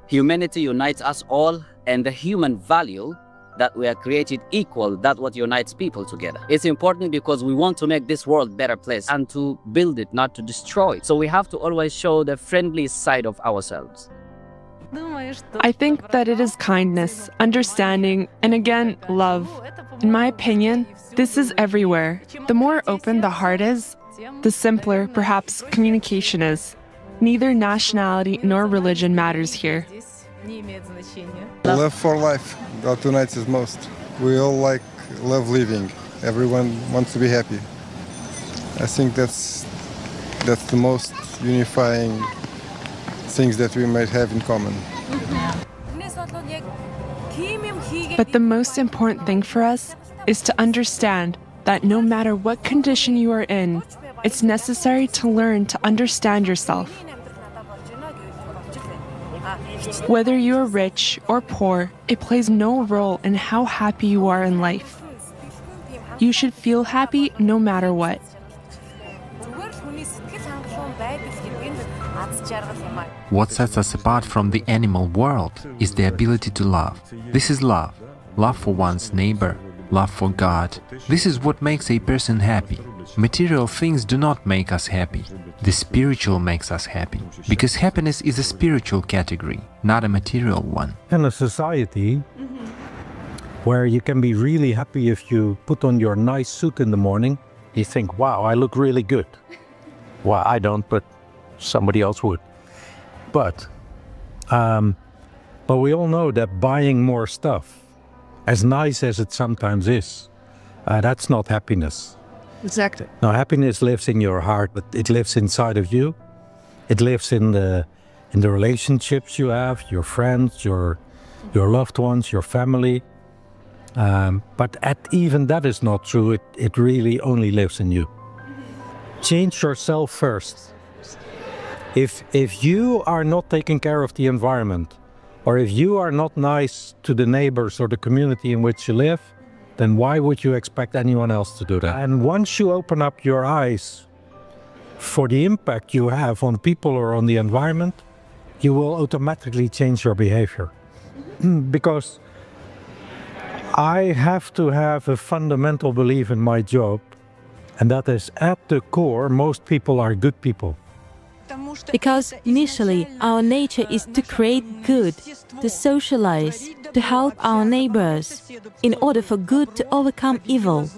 Humanity unites us all, and the human value that we are created equal, that's what unites people together. It's important because we want to make this world a better place and to build it, not to destroy it. So we have to always show the friendly side of ourselves. I think that it is kindness, understanding, and again, love. In my opinion, this is everywhere. The more open the heart is, the simpler, perhaps, communication is. Neither nationality nor religion matters here. Love for life, that unites us most. We all love living. Everyone wants to be happy. I think that's the most unifying things that we might have in common. But the most important thing for us is to understand that no matter what condition you are in, it's necessary to learn to understand yourself. Whether you are rich or poor, it plays no role in how happy you are in life. You should feel happy no matter what. What sets us apart from the animal world is the ability to love. This is love. Love for one's neighbor, love for God. This is what makes a person happy. Material things do not make us happy. The spiritual makes us happy. Because happiness is a spiritual category, not a material one. In a society where you can be really happy if you put on your nice suit in the morning, you think, wow, I look really good. Well, I don't, but somebody else would. But we all know that buying more stuff, as nice as it sometimes is, that's not happiness. Exactly. Now, happiness lives in your heart, but it lives inside of you. It lives in the relationships you have, your friends, your loved ones, your family. But even that is not true. It really only lives in you. Change yourself first. If you are not taking care of the environment, or if you are not nice to the neighbors or the community in which you live, then why would you expect anyone else to do that? And once you open up your eyes for the impact you have on people or on the environment, you will automatically change your behavior. Because I have to have a fundamental belief in my job, and that is at the core, most people are good people. Because initially our nature is to create good, to socialize, to help our neighbors, in order for good to overcome evil.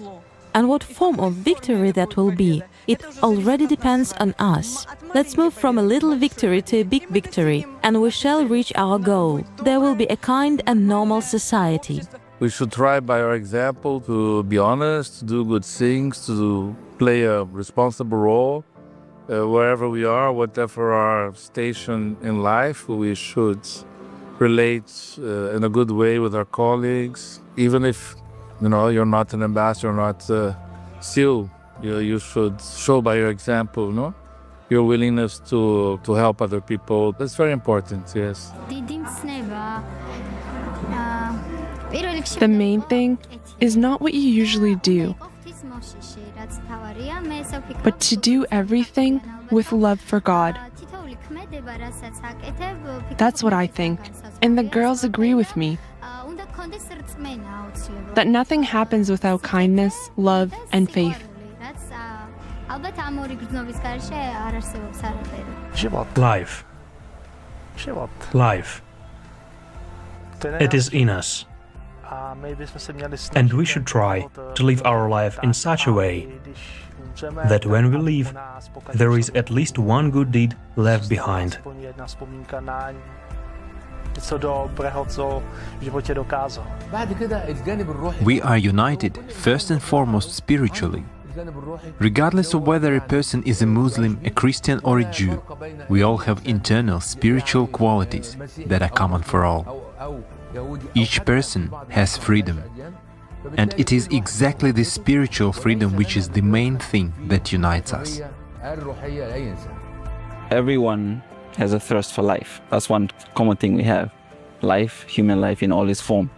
And what form of victory that will be, it already depends on us. Let's move from a little victory to a big victory, and we shall reach our goal. There will be a kind and normal society. We should try by our example to be honest, to do good things, to play a responsible role. Wherever we are, whatever our station in life, we should relate in a good way with our colleagues. Even if you're not an ambassador, still you should show by your example, your willingness to help other people. That's very important, yes. The main thing is not what you usually do, but to do everything with love for God. That's what I think, and the girls agree with me. That nothing happens without kindness, love, and faith. Life. Life. It is in us. And we should try to live our life in such a way that when we leave, there is at least one good deed left behind. We are united first and foremost spiritually. Regardless of whether a person is a Muslim, a Christian or a Jew, we all have internal spiritual qualities that are common for all. Each person has freedom, and it is exactly this spiritual freedom which is the main thing that unites us. Everyone has a thirst for life. That's one common thing we have. Life, human life in all its form.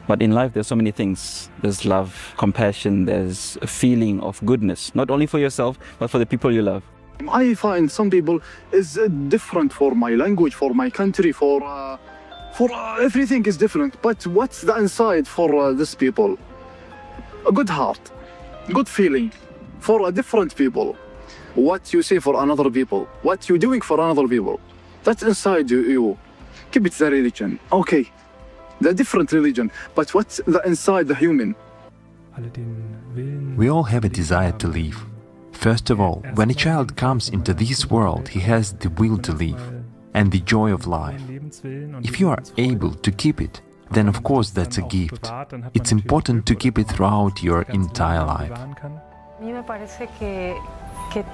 But in life there's so many things. There's love, compassion, there's a feeling of goodness, not only for yourself, but for the people you love. I find some people is different for my language, for my country, for everything is different. But what's the inside for these people? A good heart, good feeling for a different people. What you say for another people, what you're doing for another people, that's inside you. Keep it the religion, okay, the different religion, but what's the inside the human? We all have a desire to live. First of all, when a child comes into this world, he has the will to live and the joy of life. If you are able to keep it, then of course that's a gift. It's important to keep it throughout your entire life.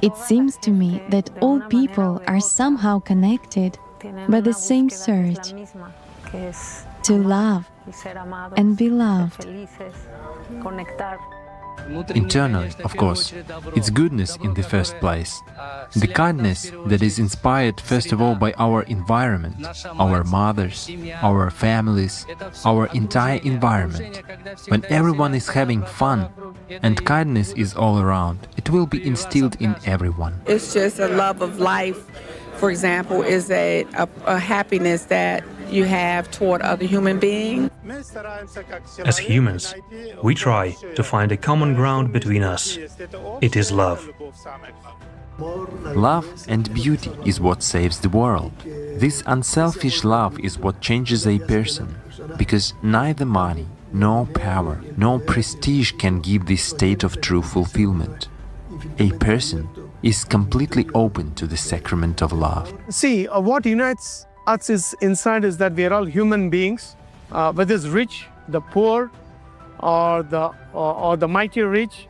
It seems to me that all people are somehow connected by the same search to love and be loved. Internally, of course, it's goodness in the first place. The kindness that is inspired first of all by our environment, our mothers, our families, our entire environment. When everyone is having fun and kindness is all around, it will be instilled in everyone. It's just a love of life, for example, is a happiness that you have toward other human beings. As humans, we try to find a common ground between us. It is love. Love and beauty is what saves the world. This unselfish love is what changes a person, because neither money, nor power, nor prestige can give this state of true fulfillment. A person is completely open to the sacrament of love. See, what unites us is inside is that we are all human beings, whether it's rich, the poor, or the mighty rich,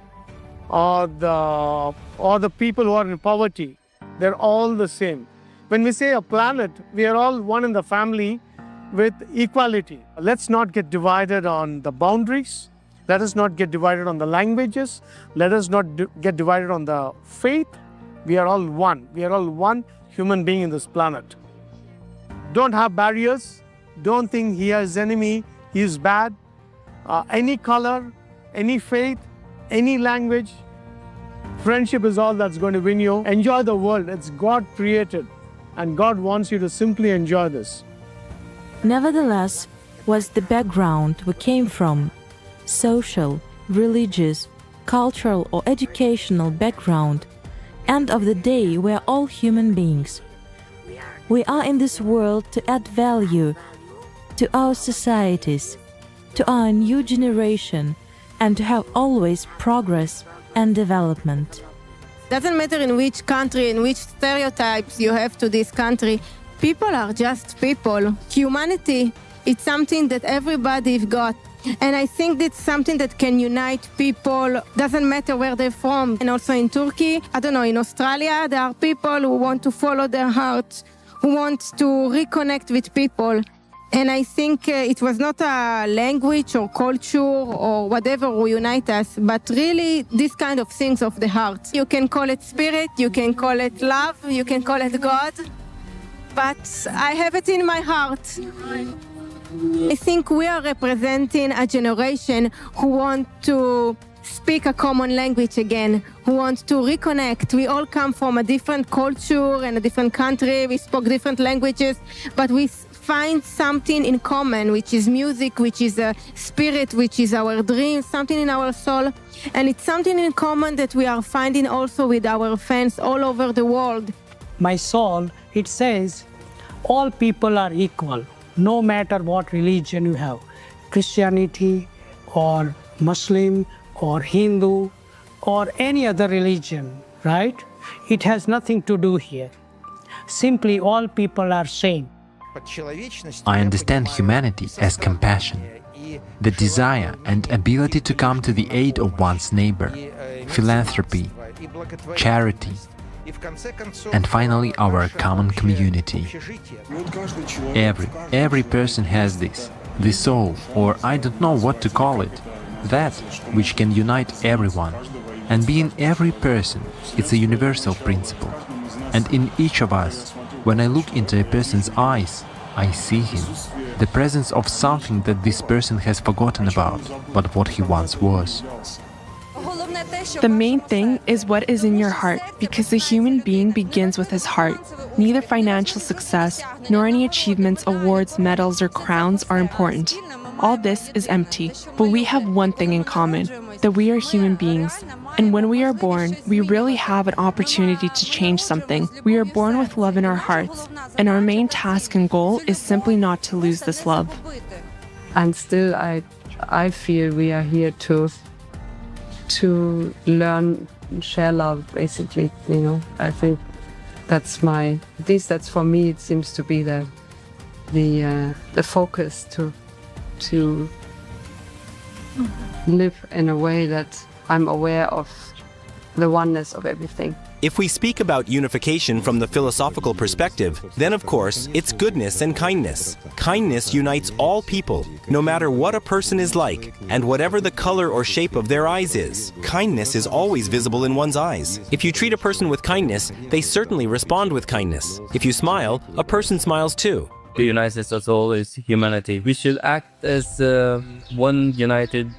or the people who are in poverty. They're all the same. When we say a planet, we are all one in the family with equality. Let's not get divided on the boundaries. Let us not get divided on the languages. Let us not get divided on the faith. We are all one. We are all one human being in this planet. Don't have barriers. Don't think he has enemy, he is bad. Any color, any faith, any language, friendship is all that's going to win you. Enjoy the world. It's God created, and God wants you to simply enjoy this. Nevertheless, was the background we came from, social, religious, cultural or educational background, end of the day we are all human beings. We are in this world to add value to our societies, to our new generation, and to have always progress and development. Doesn't matter in which country, in which stereotypes you have to this country, people are just people. Humanity, it's something that everybody's got. And I think that's something that can unite people, doesn't matter where they're from. And also in Turkey, I don't know, in Australia, there are people who want to follow their heart, who want to reconnect with people. And I think it was not a language or culture or whatever will unite us, but really these kind of things of the heart. You can call it spirit, you can call it love, you can call it God, but I have it in my heart. I think we are representing a generation who want to speak a common language again, who want to reconnect. We all come from a different culture and a different country. We spoke different languages, but we find something in common, which is music, which is a spirit, which is our dream, something in our soul. And it's something in common that we are finding also with our fans all over the world. My soul, it says, all people are equal, no matter what religion you have, Christianity or Muslim or Hindu or any other religion, right? It has nothing to do here. Simply all people are same. I understand humanity as compassion, the desire and ability to come to the aid of one's neighbor, philanthropy, charity, and finally our common community. Every person has this, the soul, or I don't know what to call it, that which can unite everyone. And being every person, it's a universal principle. And in each of us, when I look into a person's eyes, I see him, the presence of something that this person has forgotten about, but what he once was. The main thing is what is in your heart, because the human being begins with his heart. Neither financial success, nor any achievements, awards, medals, or crowns are important. All this is empty, but we have one thing in common, that we are human beings. And when we are born, we really have an opportunity to change something. We are born with love in our hearts, and our main task and goal is simply not to lose this love. And still, I feel we are here to learn, share love, basically. You know, I think that's for me. It seems to be the focus to live in a way that I'm aware of the oneness of everything. If we speak about unification from the philosophical perspective, then of course it's goodness and kindness. Kindness unites all people, no matter what a person is like, and whatever the color or shape of their eyes is. Kindness is always visible in one's eyes. If you treat a person with kindness, they certainly respond with kindness. If you smile, a person smiles too. What unites us all is humanity. We should act as one united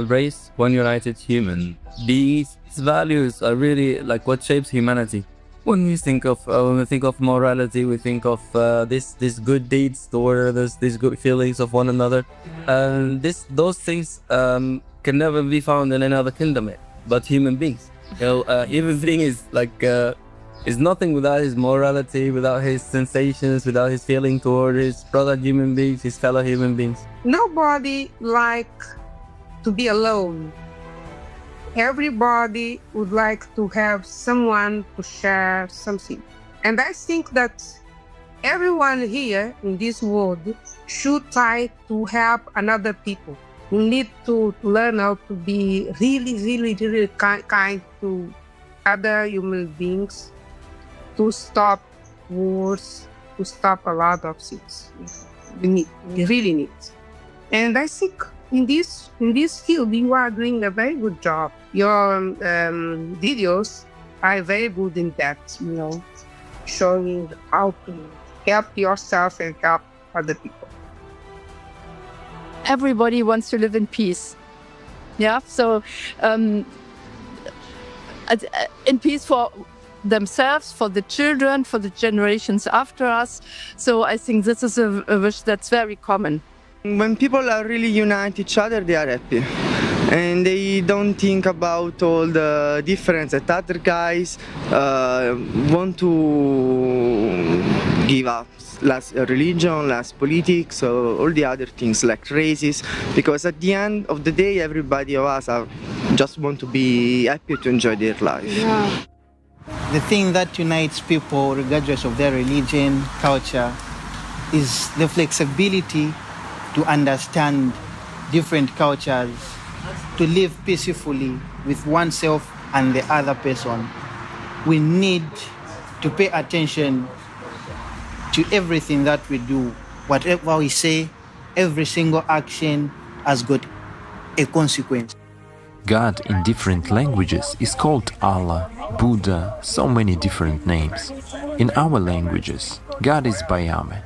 race, one united human. These values are really like what shapes humanity. When we think of morality, we think of this good deeds toward us, these good feelings of one another, and those things can never be found in any other kingdom, but human beings. Human being is nothing without his morality, without his sensations, without his feeling toward his brother human beings, his fellow human beings. Nobody like to be alone. Everybody would like to have someone to share something. And I think that everyone here in this world should try to help another people. We need to learn how to be really kind to other human beings, to stop wars, to stop a lot of things. We really need. And I think in this field, you are doing a very good job. Your videos are very good in that, showing how to help yourself and help other people. Everybody wants to live in peace. Yeah, so in peace for themselves, for the children, for the generations after us. So I think this is a wish that's very common. When people are really unite each other, they are happy. And they don't think about all the difference that other guys want to give up. Less religion, less politics, all the other things like races. Because at the end of the day, everybody of us just want to be happy to enjoy their life. Yeah. The thing that unites people, regardless of their religion, culture, is the flexibility to understand different cultures, to live peacefully with oneself and the other person. We need to pay attention to everything that we do. Whatever we say, every single action has got a consequence. God in different languages is called Allah, Buddha, so many different names. In our languages, God is Bayame.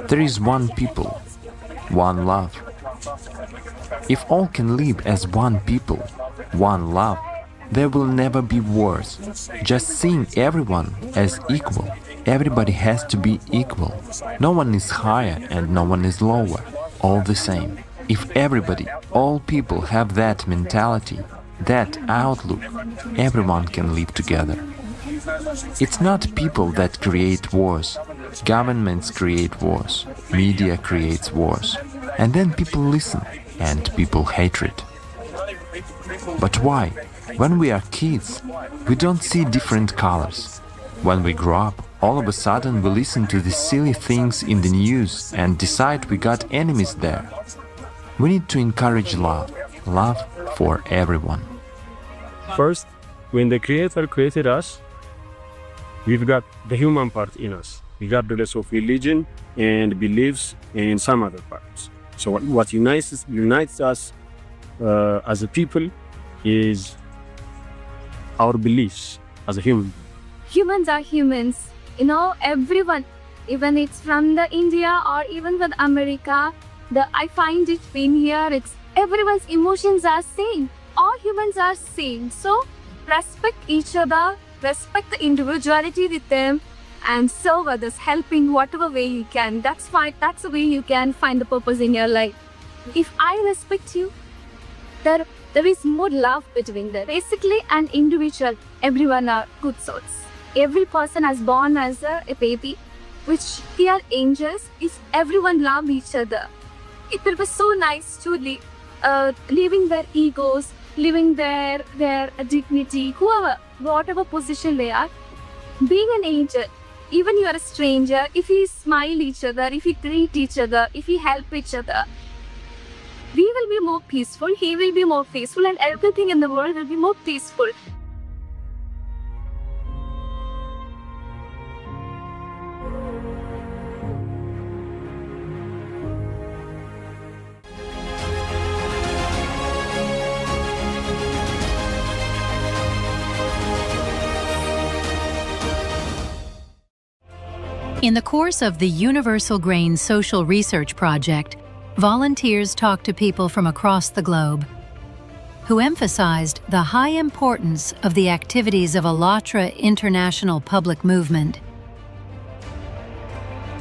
There is one people, one love. If all can live as one people, one love, there will never be wars. Just seeing everyone as equal. Everybody has to be equal. No one is higher and no one is lower. All the same. If everybody, all people have that mentality, that outlook, everyone can live together. It's not people that create wars. Governments create wars. Media creates wars. And then people listen and people hate it. But why? When we are kids, we don't see different colors. When we grow up, all of a sudden we listen to the silly things in the news and decide we got enemies there. We need to encourage love, love for everyone. First, when the Creator created us, we've got the human part in us, regardless of religion and beliefs and some other parts. So what unites us as a people is our beliefs as a human. Humans are humans. Everyone, even it's from the India or even with America, I find it being here, everyone's emotions are same. All humans are same. So respect each other, respect the individuality with them, and serve others, helping whatever way you can. That's fine. That's the way you can find the purpose in your life. If I respect you, there is more love between them. Basically, an individual, everyone are good souls. Every person has born as a baby, which they are angels. If everyone love each other, it will be so nice to leaving their egos, leaving their dignity, whatever position they are, being an angel. Even you are a stranger, if we smile each other, if we greet each other, if we help each other, we will be more peaceful, he will be more peaceful, and everything in the world will be more peaceful. In the course of the Universal Grain Social Research Project, volunteers talk to people from across the globe. who emphasized the high importance of the activities of ALLATRA International Public Movement.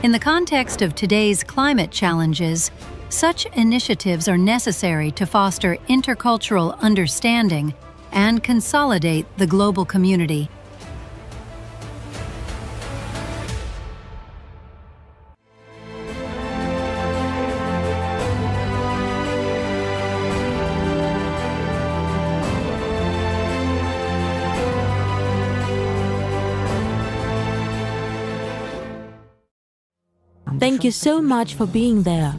In the context of today's climate challenges, such initiatives are necessary to foster intercultural understanding and consolidate the global community. Thank you so much for being there.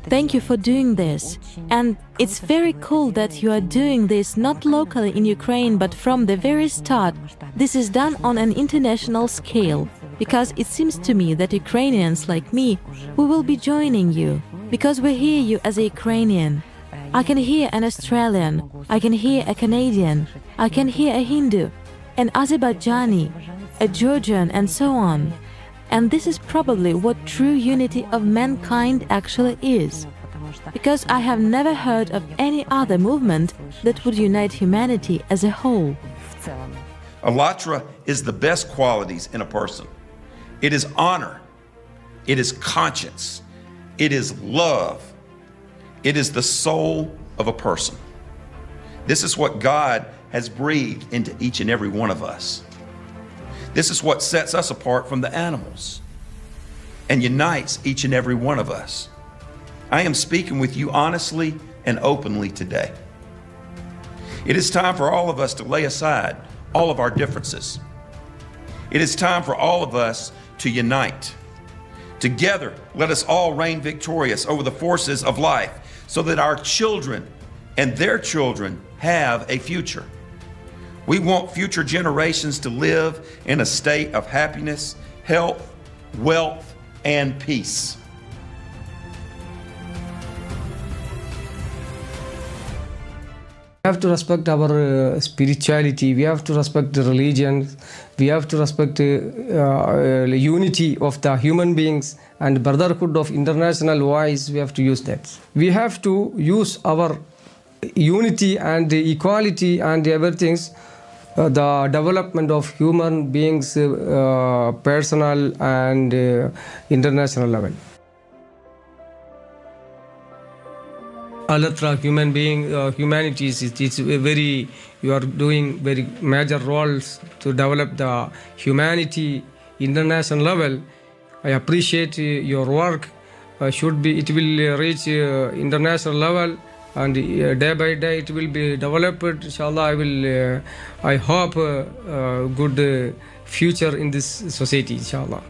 Thank you for doing this. And it's very cool that you are doing this not locally in Ukraine, but from the very start. This is done on an international scale, because it seems to me that Ukrainians like me, we will be joining you, because we hear you as a Ukrainian. I can hear an Australian, I can hear a Canadian, I can hear a Hindu, an Azerbaijani, a Georgian, and so on. And this is probably what true unity of mankind actually is. Because I have never heard of any other movement that would unite humanity as a whole. ALLATRA is the best qualities in a person. It is honor. It is conscience. It is love. It is the soul of a person. This is what God has breathed into each and every one of us. This is what sets us apart from the animals and unites each and every one of us. I am speaking with you honestly and openly today. It is time for all of us to lay aside all of our differences. It is time for all of us to unite. Together, let us all reign victorious over the forces of life so that our children and their children have a future. We want future generations to live in a state of happiness, health, wealth, and peace. We have to respect our spirituality, we have to respect the religion, we have to respect the unity of the human beings and brotherhood of international wise. We have to use that. We have to use our unity and the equality and everything, the development of human beings, personal and international level. ALLATRA human being, humanities, it's very, you are doing very major roles to develop the humanity international level. I appreciate your work. It will reach international level, and day by day it will be developed. Inshallah, I hope a good future in this society, inshallah.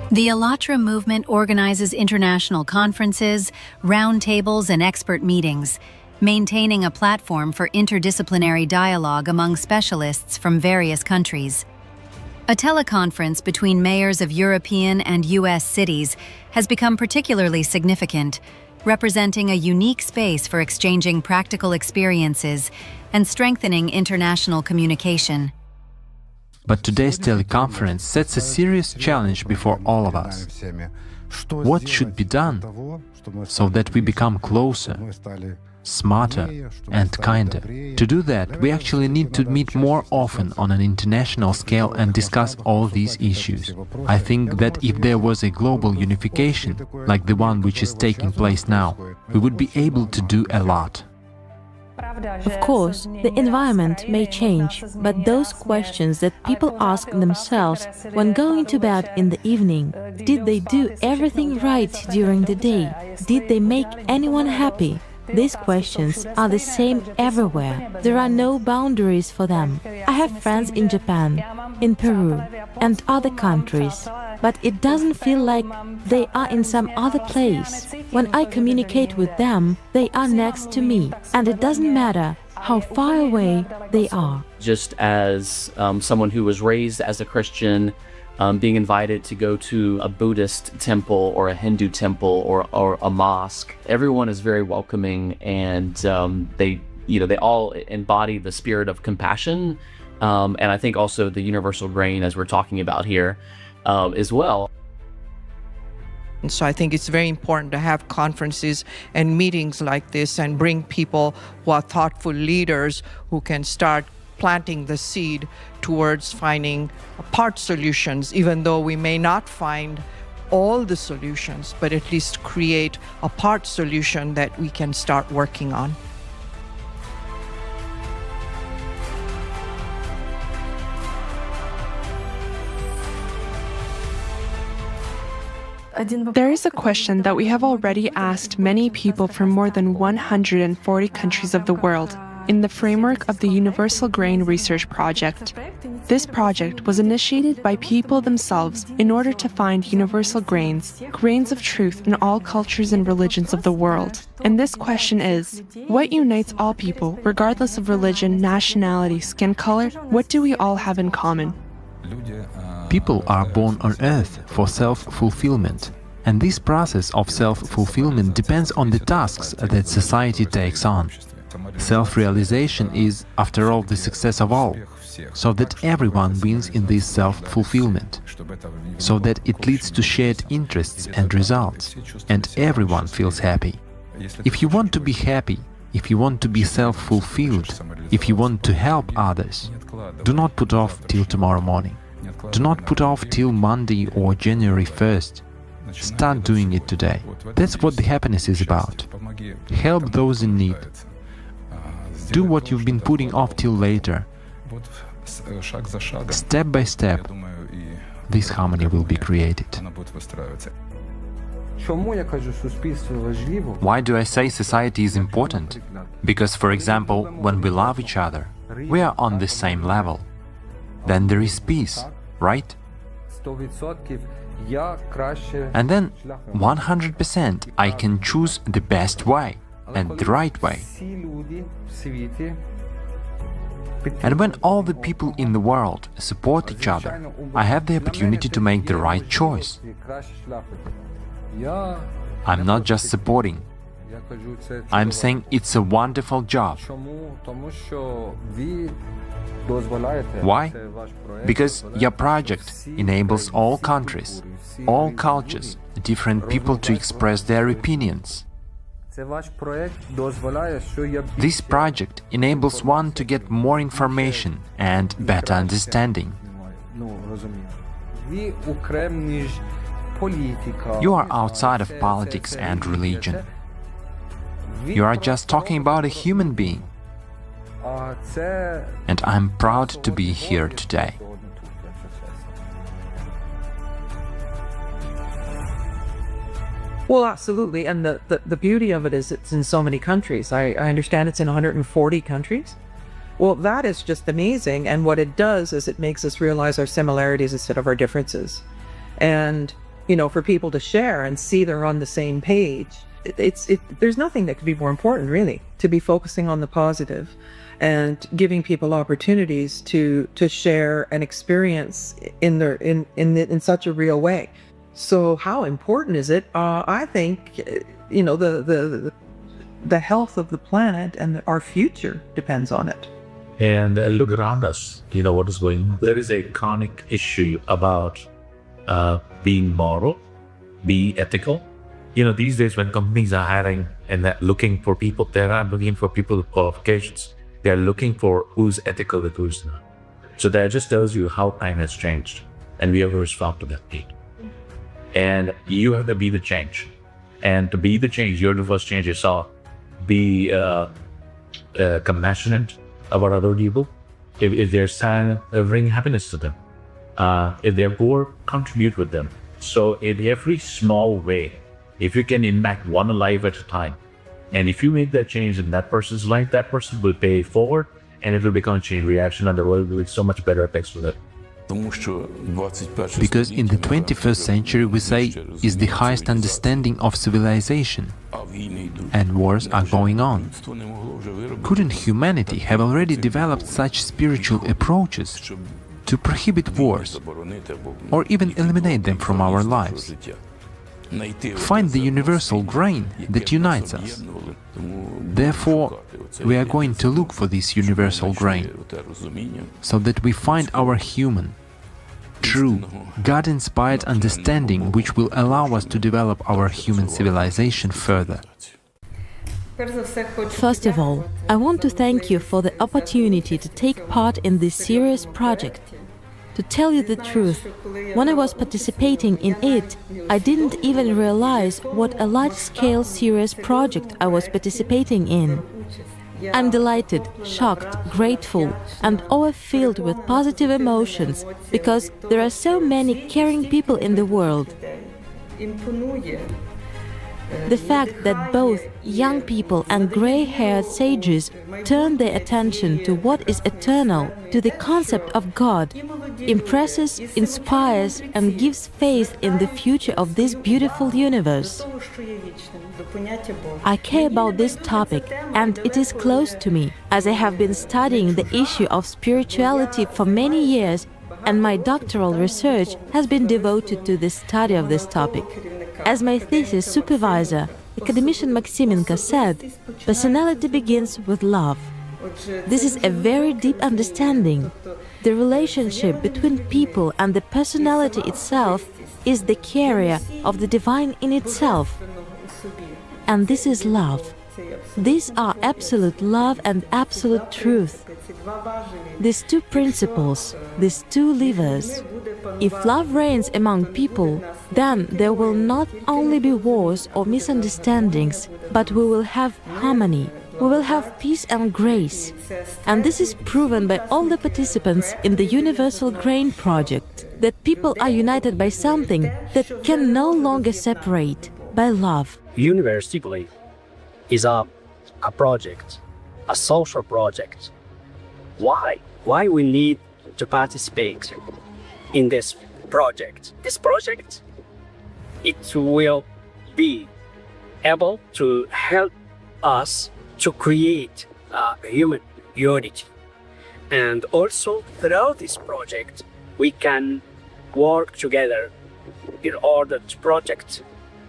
The ALLATRA movement organizes international conferences, roundtables, and expert meetings, maintaining a platform for interdisciplinary dialogue among specialists from various countries. A teleconference between mayors of European and U.S. cities has become particularly significant, representing a unique space for exchanging practical experiences and strengthening international communication. But today's teleconference sets a serious challenge before all of us. What should be done so that we become closer, smarter, and kinder? To do that, we actually need to meet more often on an international scale and discuss all these issues. I think that if there was a global unification, like the one which is taking place now, we would be able to do a lot. Of course, the environment may change, but those questions that people ask themselves when going to bed in the evening, did they do everything right during the day? Did they make anyone happy? These questions are the same everywhere. There are no boundaries for them. I have friends in Japan, in Peru, and other countries, but it doesn't feel like they are in some other place. When I communicate with them, they are next to me, and it doesn't matter how far away they are. Just as someone who was raised as a Christian, being invited to go to a Buddhist temple or a Hindu temple or a mosque, everyone is very welcoming, and they all embody the spirit of compassion, and I think also the universal grain, as we're talking about here, as well. And so I think it's very important to have conferences and meetings like this and bring people who are thoughtful leaders who can start planting the seed towards finding part solutions, even though we may not find all the solutions, but at least create a part solution that we can start working on. There is a question that we have already asked many people from more than 140 countries of the world in the framework of the Universal Grain Research Project. This project was initiated by people themselves in order to find universal grains, grains of truth in all cultures and religions of the world. And this question is, what unites all people, regardless of religion, nationality, skin color? What do we all have in common? People are born on earth for self-fulfillment, and this process of self-fulfillment depends on the tasks that society takes on. Self-realization is, after all, the success of all, so that everyone wins in this self-fulfillment, so that it leads to shared interests and results, and everyone feels happy. If you want to be happy, if you want to be self-fulfilled, if you want to help others, do not put off till tomorrow morning. Do not put off till Monday or January 1st. Start doing it today. That's what the happiness is about. Help those in need. Do what you've been putting off till later. Step by step, this harmony will be created. Why do I say society is important? Because, for example, when we love each other, we are on the same level. Then there is peace, right? And then 100% I can choose the best way and the right way. And when all the people in the world support each other, I have the opportunity to make the right choice. I'm not just supporting. I'm saying it's a wonderful job. Why? Because your project enables all countries, all cultures, different people to express their opinions. This project enables one to get more information and better understanding. You are outside of politics and religion. You are just talking about a human being. And I'm proud to be here today. Well, absolutely. And the beauty of it is it's in so many countries. I understand it's in 140 countries. Well, that is just amazing. And what it does is it makes us realize our similarities instead of our differences. And, you know, for people to share and see they're on the same page, there's nothing that could be more important, really, to be focusing on the positive and giving people opportunities to share and experience in such a real way. So how important is it? I think, you know, the health of the planet and our future depends on it. And look around us, you know what is going on. There is a chronic issue about being moral, being ethical. You know, these days when companies are hiring and they're looking for people, they're not looking for people with qualifications. They're looking for who's ethical and who's not. So that just tells you how time has changed, and we have to respond to that need. And you have to be the change. And to be the change, you're the first change yourself. Be compassionate about other people. If they're sad, bring happiness to them. If they're poor, contribute with them. So in every small way, if you can impact one life at a time, and if you make that change in that person's life, that person will pay it forward, and it will become a chain reaction, and the world will be so much better effects with it. Because in the 21st century, we say, is the highest understanding of civilization, and wars are going on. Couldn't humanity have already developed such spiritual approaches to prohibit wars, or even eliminate them from our lives? Find the universal grain that unites us. Therefore, we are going to look for this universal grain, so that we find our human, true, God-inspired understanding which will allow us to develop our human civilization further. First of all, I want to thank you for the opportunity to take part in this serious project. To tell you the truth, when I was participating in it, I didn't even realize what a large-scale serious project I was participating in. I'm delighted, shocked, grateful, and overfilled with positive emotions because there are so many caring people in the world. The fact that both young people and gray-haired sages turn their attention to what is eternal, to the concept of God, impresses, inspires, and gives faith in the future of this beautiful universe. I care about this topic, and it is close to me, as I have been studying the issue of spirituality for many years, and my doctoral research has been devoted to the study of this topic. As my thesis supervisor, academician Maximenko said, personality begins with love. This is a very deep understanding. The relationship between people and the personality itself is the carrier of the divine in itself. And this is love. These are absolute love and absolute truth. These two principles, these two levers. If love reigns among people, then there will not only be wars or misunderstandings, but we will have harmony. We will have peace and grace. And this is proven by all the participants in the Universal Grain Project, that people are united by something that can no longer separate, by love. University is a project, a social project. Why? Why we need to participate in this project? This project, it will be able to help us to create human unity. And also throughout this project, we can work together in order to protect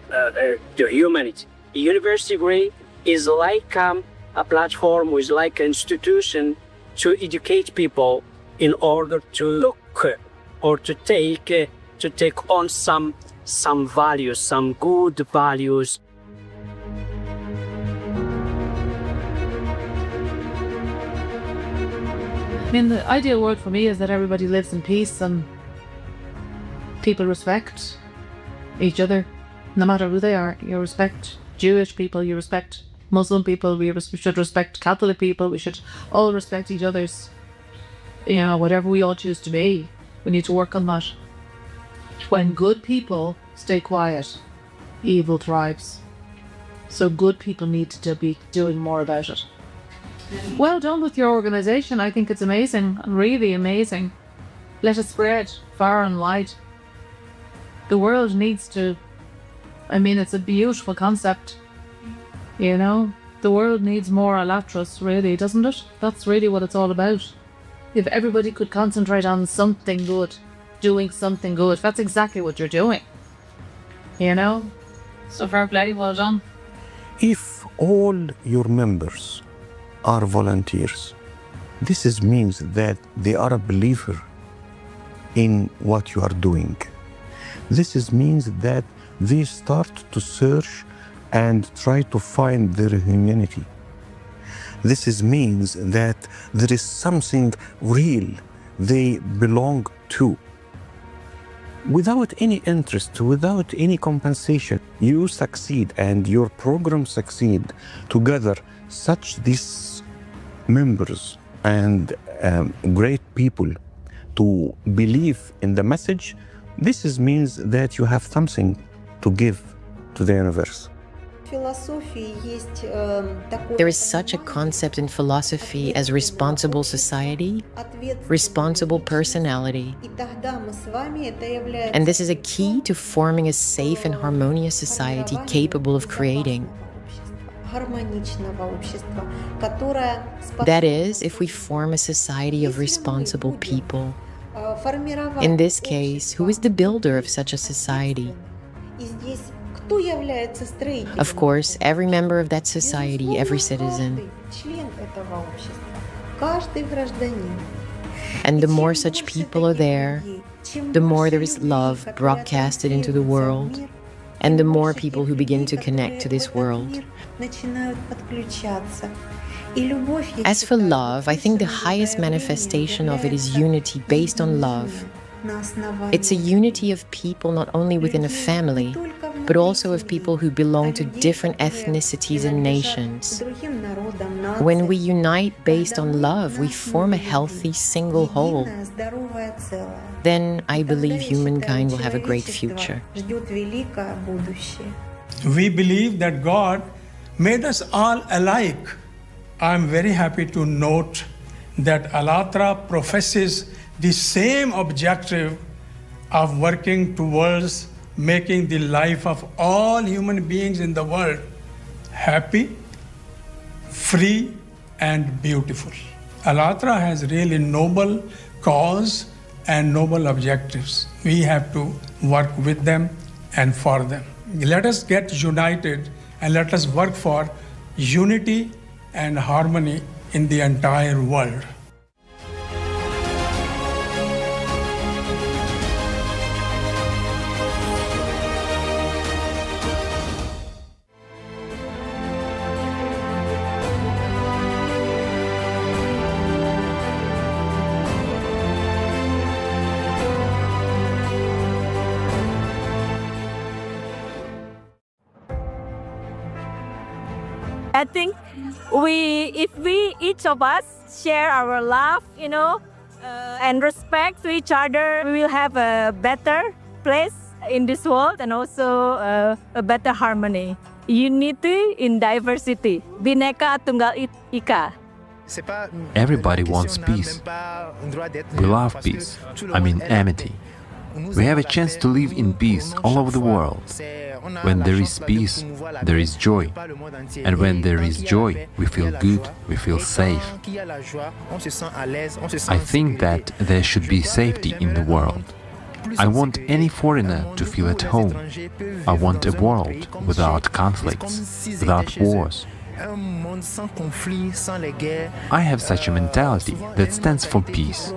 the humanity. University Grey is like a platform, is like an institution to educate people in order to look or to take on some values, some good values. I mean, the ideal world for me is that everybody lives in peace and people respect each other, no matter who they are. You respect Jewish people, you respect Muslim people, we should respect Catholic people, we should all respect each other's, whatever we all choose to be. We need to work on that. When good people stay quiet, evil thrives. So good people need to be doing more about it. Well done with your organization. I think it's amazing, really amazing. Let it spread far and wide. The world needs to, it's a beautiful concept. The world needs more ALLATRAs, really, doesn't it? That's really what it's all about. If everybody could concentrate on something good, doing something good, that's exactly what you're doing. So fair play, well done. If all your members are volunteers, this means that they are a believer in what you are doing. This means that they start to search and try to find their humanity. This means that there is something real they belong to. Without any interest, without any compensation, you succeed and your program succeed together. Such these members and great people to believe in the message, this means that you have something to give to the universe. There is such a concept in philosophy as responsible society, responsible personality. And this is a key to forming a safe and harmonious society capable of creating. That is, if we form a society of responsible people. In this case, who is the builder of such a society? Of course, every member of that society, every citizen. And the more such people are there, the more there is love broadcasted into the world, and the more people who begin to connect to this world. As for love, I think the highest manifestation of it is unity based on love. It's a unity of people not only within a family, but also of people who belong to different ethnicities and nations. When we unite based on love, we form a healthy single whole. Then I believe humankind will have a great future. We believe that God made us all alike. I'm very happy to note that ALLATRA professes the same objective of working towards making the life of all human beings in the world happy, free, and beautiful. ALLATRA has really noble cause and noble objectives. We have to work with them and for them. Let us get united and let us work for unity and harmony in the entire world. I think if each of us share our love, and respect to each other, we will have a better place in this world and also a better harmony. Unity in diversity. Bhinneka Tunggal Ika. Everybody wants peace. We love peace. I mean amity. We have a chance to live in peace all over the world. When there is peace, there is joy. And when there is joy, we feel good, we feel safe. I think that there should be safety in the world. I want any foreigner to feel at home. I want a world without conflicts, without wars. I have such a mentality that stands for peace.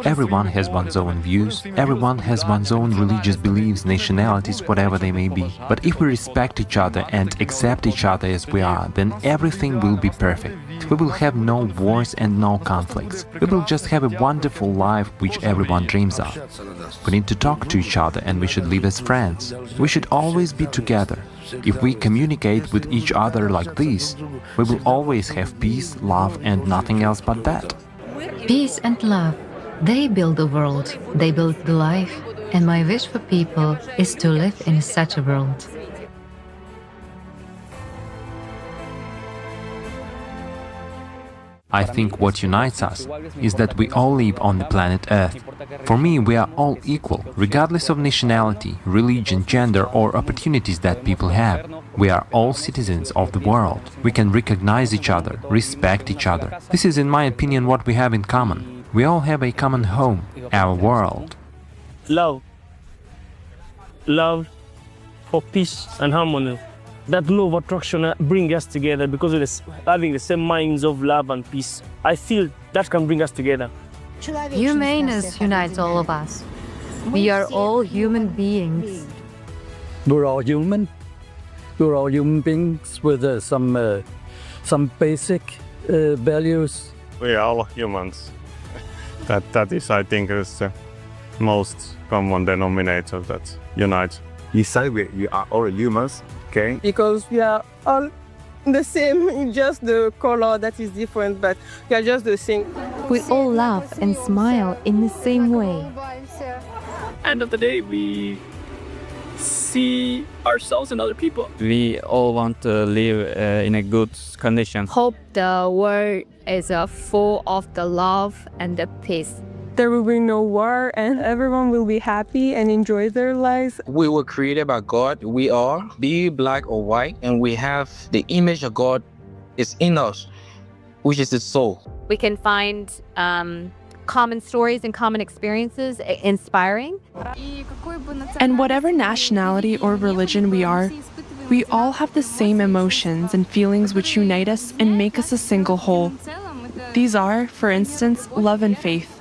Everyone has one's own views, everyone has one's own religious beliefs, nationalities, whatever they may be. But if we respect each other and accept each other as we are, then everything will be perfect. We will have no wars and no conflicts. We will just have a wonderful life which everyone dreams of. We need to talk to each other and we should live as friends. We should always be together. If we communicate with each other like this, we will always have peace, love, and nothing else but that. Peace and love, they build the world, they build the life, and my wish for people is to live in such a world. I think what unites us is that we all live on the planet Earth. For me, we are all equal, regardless of nationality, religion, gender, or opportunities that people have. We are all citizens of the world. We can recognize each other, respect each other. This is, in my opinion, what we have in common. We all have a common home, our world. Love. Love for peace and harmony. That law of attraction brings us together because of having the same minds of love and peace. I feel that can bring us together. Humaneness unites all of us. We are all human beings. We're all human. We're all human beings with some basic values. We are all humans. That is, I think, is the most common denominator that unites. You say we are all humans. Okay. Because we are all the same, just the color that is different, but we are just the same. We all laugh and smile in the same way. End of the day, we see ourselves in other people. We all want to live in a good condition. Hope the world is full of the love and the peace. There will be no war and everyone will be happy and enjoy their lives. We were created by God. We are, be black or white, and we have the image of God is in us, which is the soul. We can find common stories and common experiences inspiring. And whatever nationality or religion we are, we all have the same emotions and feelings which unite us and make us a single whole. These are, for instance, love and faith.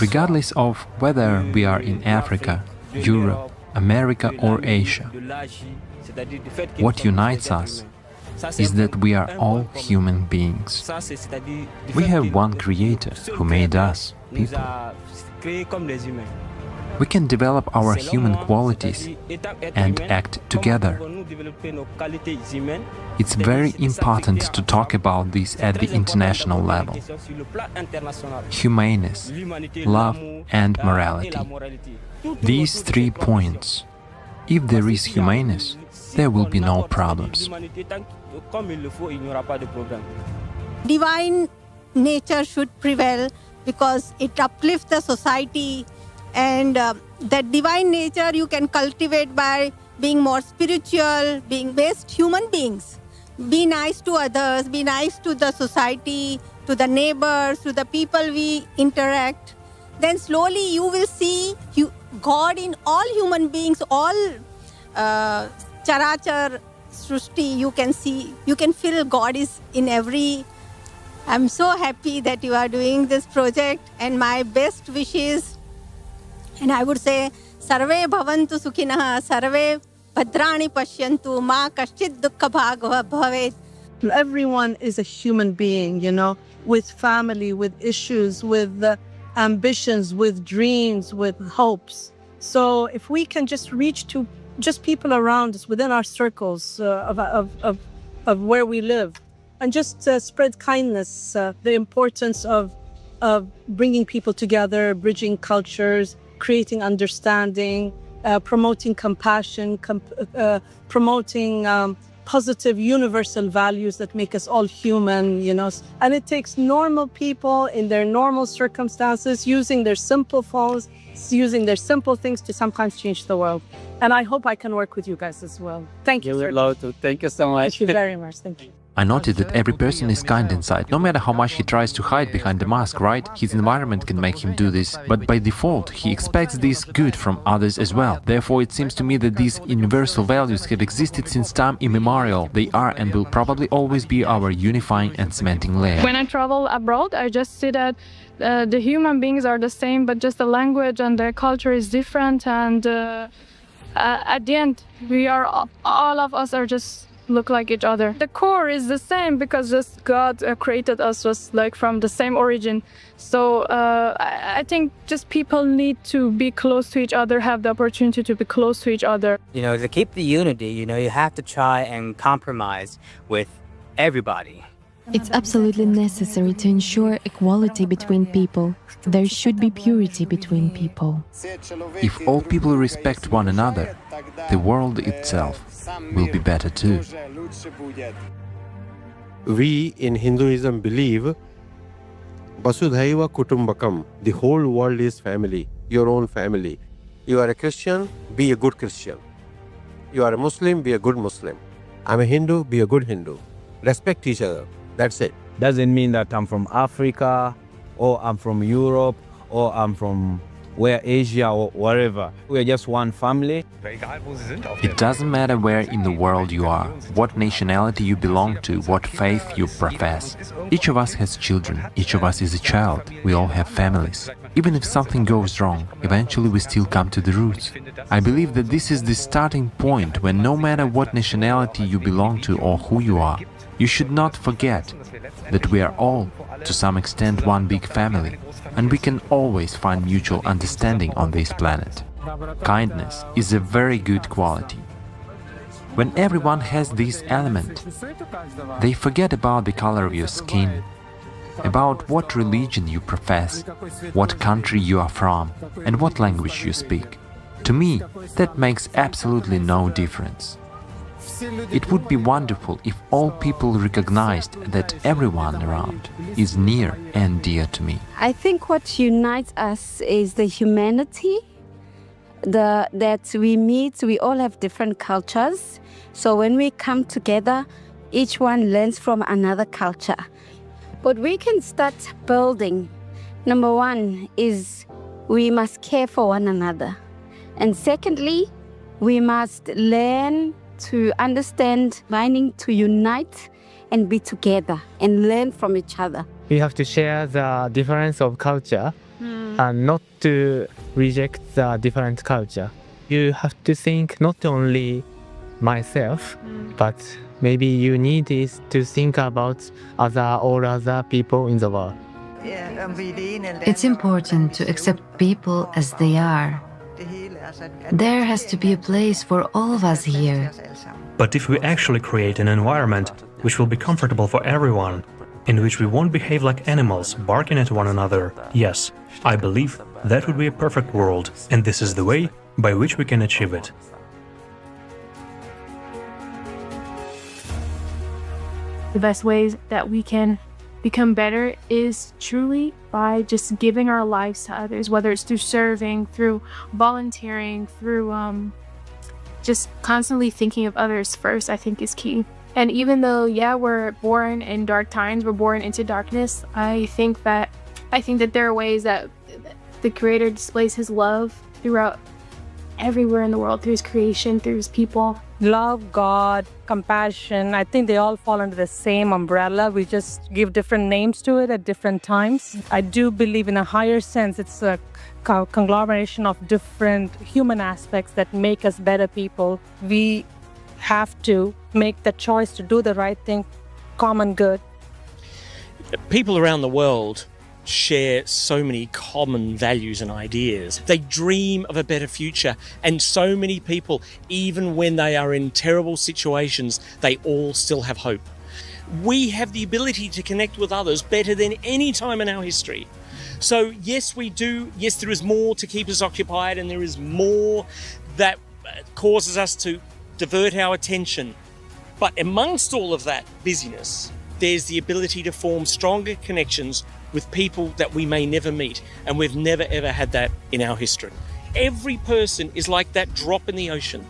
Regardless of whether we are in Africa, Europe, America or Asia, what unites us is that we are all human beings. We have one Creator who made us, people. We can develop our human qualities and act together. It's very important to talk about this at the international level. Humaneness, love and morality. These 3 points. If there is humaneness, there will be no problems. Divine nature should prevail because it uplifts the society, and that divine nature you can cultivate by being more spiritual, being best human beings. Be nice to others, be nice to the society, to the neighbors, to the people we interact. Then slowly you will see God in all human beings, all charachar srushti. You can see, you can feel God is in every. I'm so happy that you are doing this project, and my best wishes, and I would say, sarve bhavantu sukhinah, sarve bhadrani pashyantu, ma kaschid dukkha bhag bhavet. Everyone is a human being, you know, with family, with issues, with ambitions, with dreams, with hopes. So if we can just reach to just people around us within our circles of where we live, and just spread kindness, the importance of bringing people together, bridging cultures, creating understanding, promoting compassion, promoting positive universal values that make us all human, you know. And it takes normal people in their normal circumstances, using their simple phones, using their simple things to sometimes change the world. And I hope I can work with you guys as well. Thank you. Thank you so much. Thank you very much. Thank you. I noticed that every person is kind inside, no matter how much he tries to hide behind the mask, right? His environment can make him do this, but by default, he expects this good from others as well. Therefore, it seems to me that these universal values have existed since time immemorial. They are and will probably always be our unifying and cementing layer. When I travel abroad, I just see that the human beings are the same, but just the language and the culture is different, and at the end, we are all of us are just look like each other. The core is the same because just God created us just like from the same origin. So I think just people need to be close to each other, have the opportunity to be close to each other. You know, to keep the unity, you know, you have to try and compromise with everybody. It's absolutely necessary to ensure equality between people. There should be purity between people. If all people respect one another, the world itself will be better too. We in Hinduism believe Vasudhaiva Kutumbakam, the whole world is family, your own family. You are a Christian, be a good Christian. You are a Muslim, be a good Muslim. I'm a Hindu, be a good Hindu. Respect each other. That's it. Doesn't mean that I'm from Africa, or I'm from Europe, or I'm from Asia or wherever. We're just one family. It doesn't matter where in the world you are, what nationality you belong to, what faith you profess. Each of us has children, each of us is a child, we all have families. Even if something goes wrong, eventually we still come to the roots. I believe that this is the starting point when no matter what nationality you belong to or who you are, you should not forget that we are all, to some extent, one big family, and we can always find mutual understanding on this planet. Kindness is a very good quality. When everyone has this element, they forget about the color of your skin, about what religion you profess, what country you are from, and what language you speak. To me, that makes absolutely no difference. It would be wonderful if all people recognized that everyone around is near and dear to me. I think what unites us is the humanity, that we meet, we all have different cultures. So when we come together, each one learns from another culture. But we can start building. Number one is we must care for one another. And secondly, we must learn to understand, meaning to unite and be together and learn from each other. We have to share the difference of culture and not to reject the different culture. You have to think not only myself, but maybe you need is to think about all other people in the world. It's important to accept people as they are. There has to be a place for all of us here. But if we actually create an environment which will be comfortable for everyone, in which we won't behave like animals barking at one another, yes, I believe that would be a perfect world, and this is the way by which we can achieve it. The best ways that we can become better is truly by just giving our lives to others, whether it's through serving, through volunteering, through just constantly thinking of others first, I think is key. And even though, yeah, we're born in dark times, we're born into darkness, I think that there are ways that the Creator displays His love throughout everywhere in the world, through His creation, through His people. Love, God, compassion, I think they all fall under the same umbrella. We just give different names to it at different times. I do believe in a higher sense it's a conglomeration of different human aspects that make us better people. We have to make the choice to do the right thing, common good. People around the world share so many common values and ideas. They dream of a better future, and so many people, even when they are in terrible situations, they all still have hope. We have the ability to connect with others better than any time in our history. So yes, we do. Yes, there is more to keep us occupied, and there is more that causes us to divert our attention. But amongst all of that busyness, there's the ability to form stronger connections with people that we may never meet, and we've never ever had that in our history. Every person is like that drop in the ocean,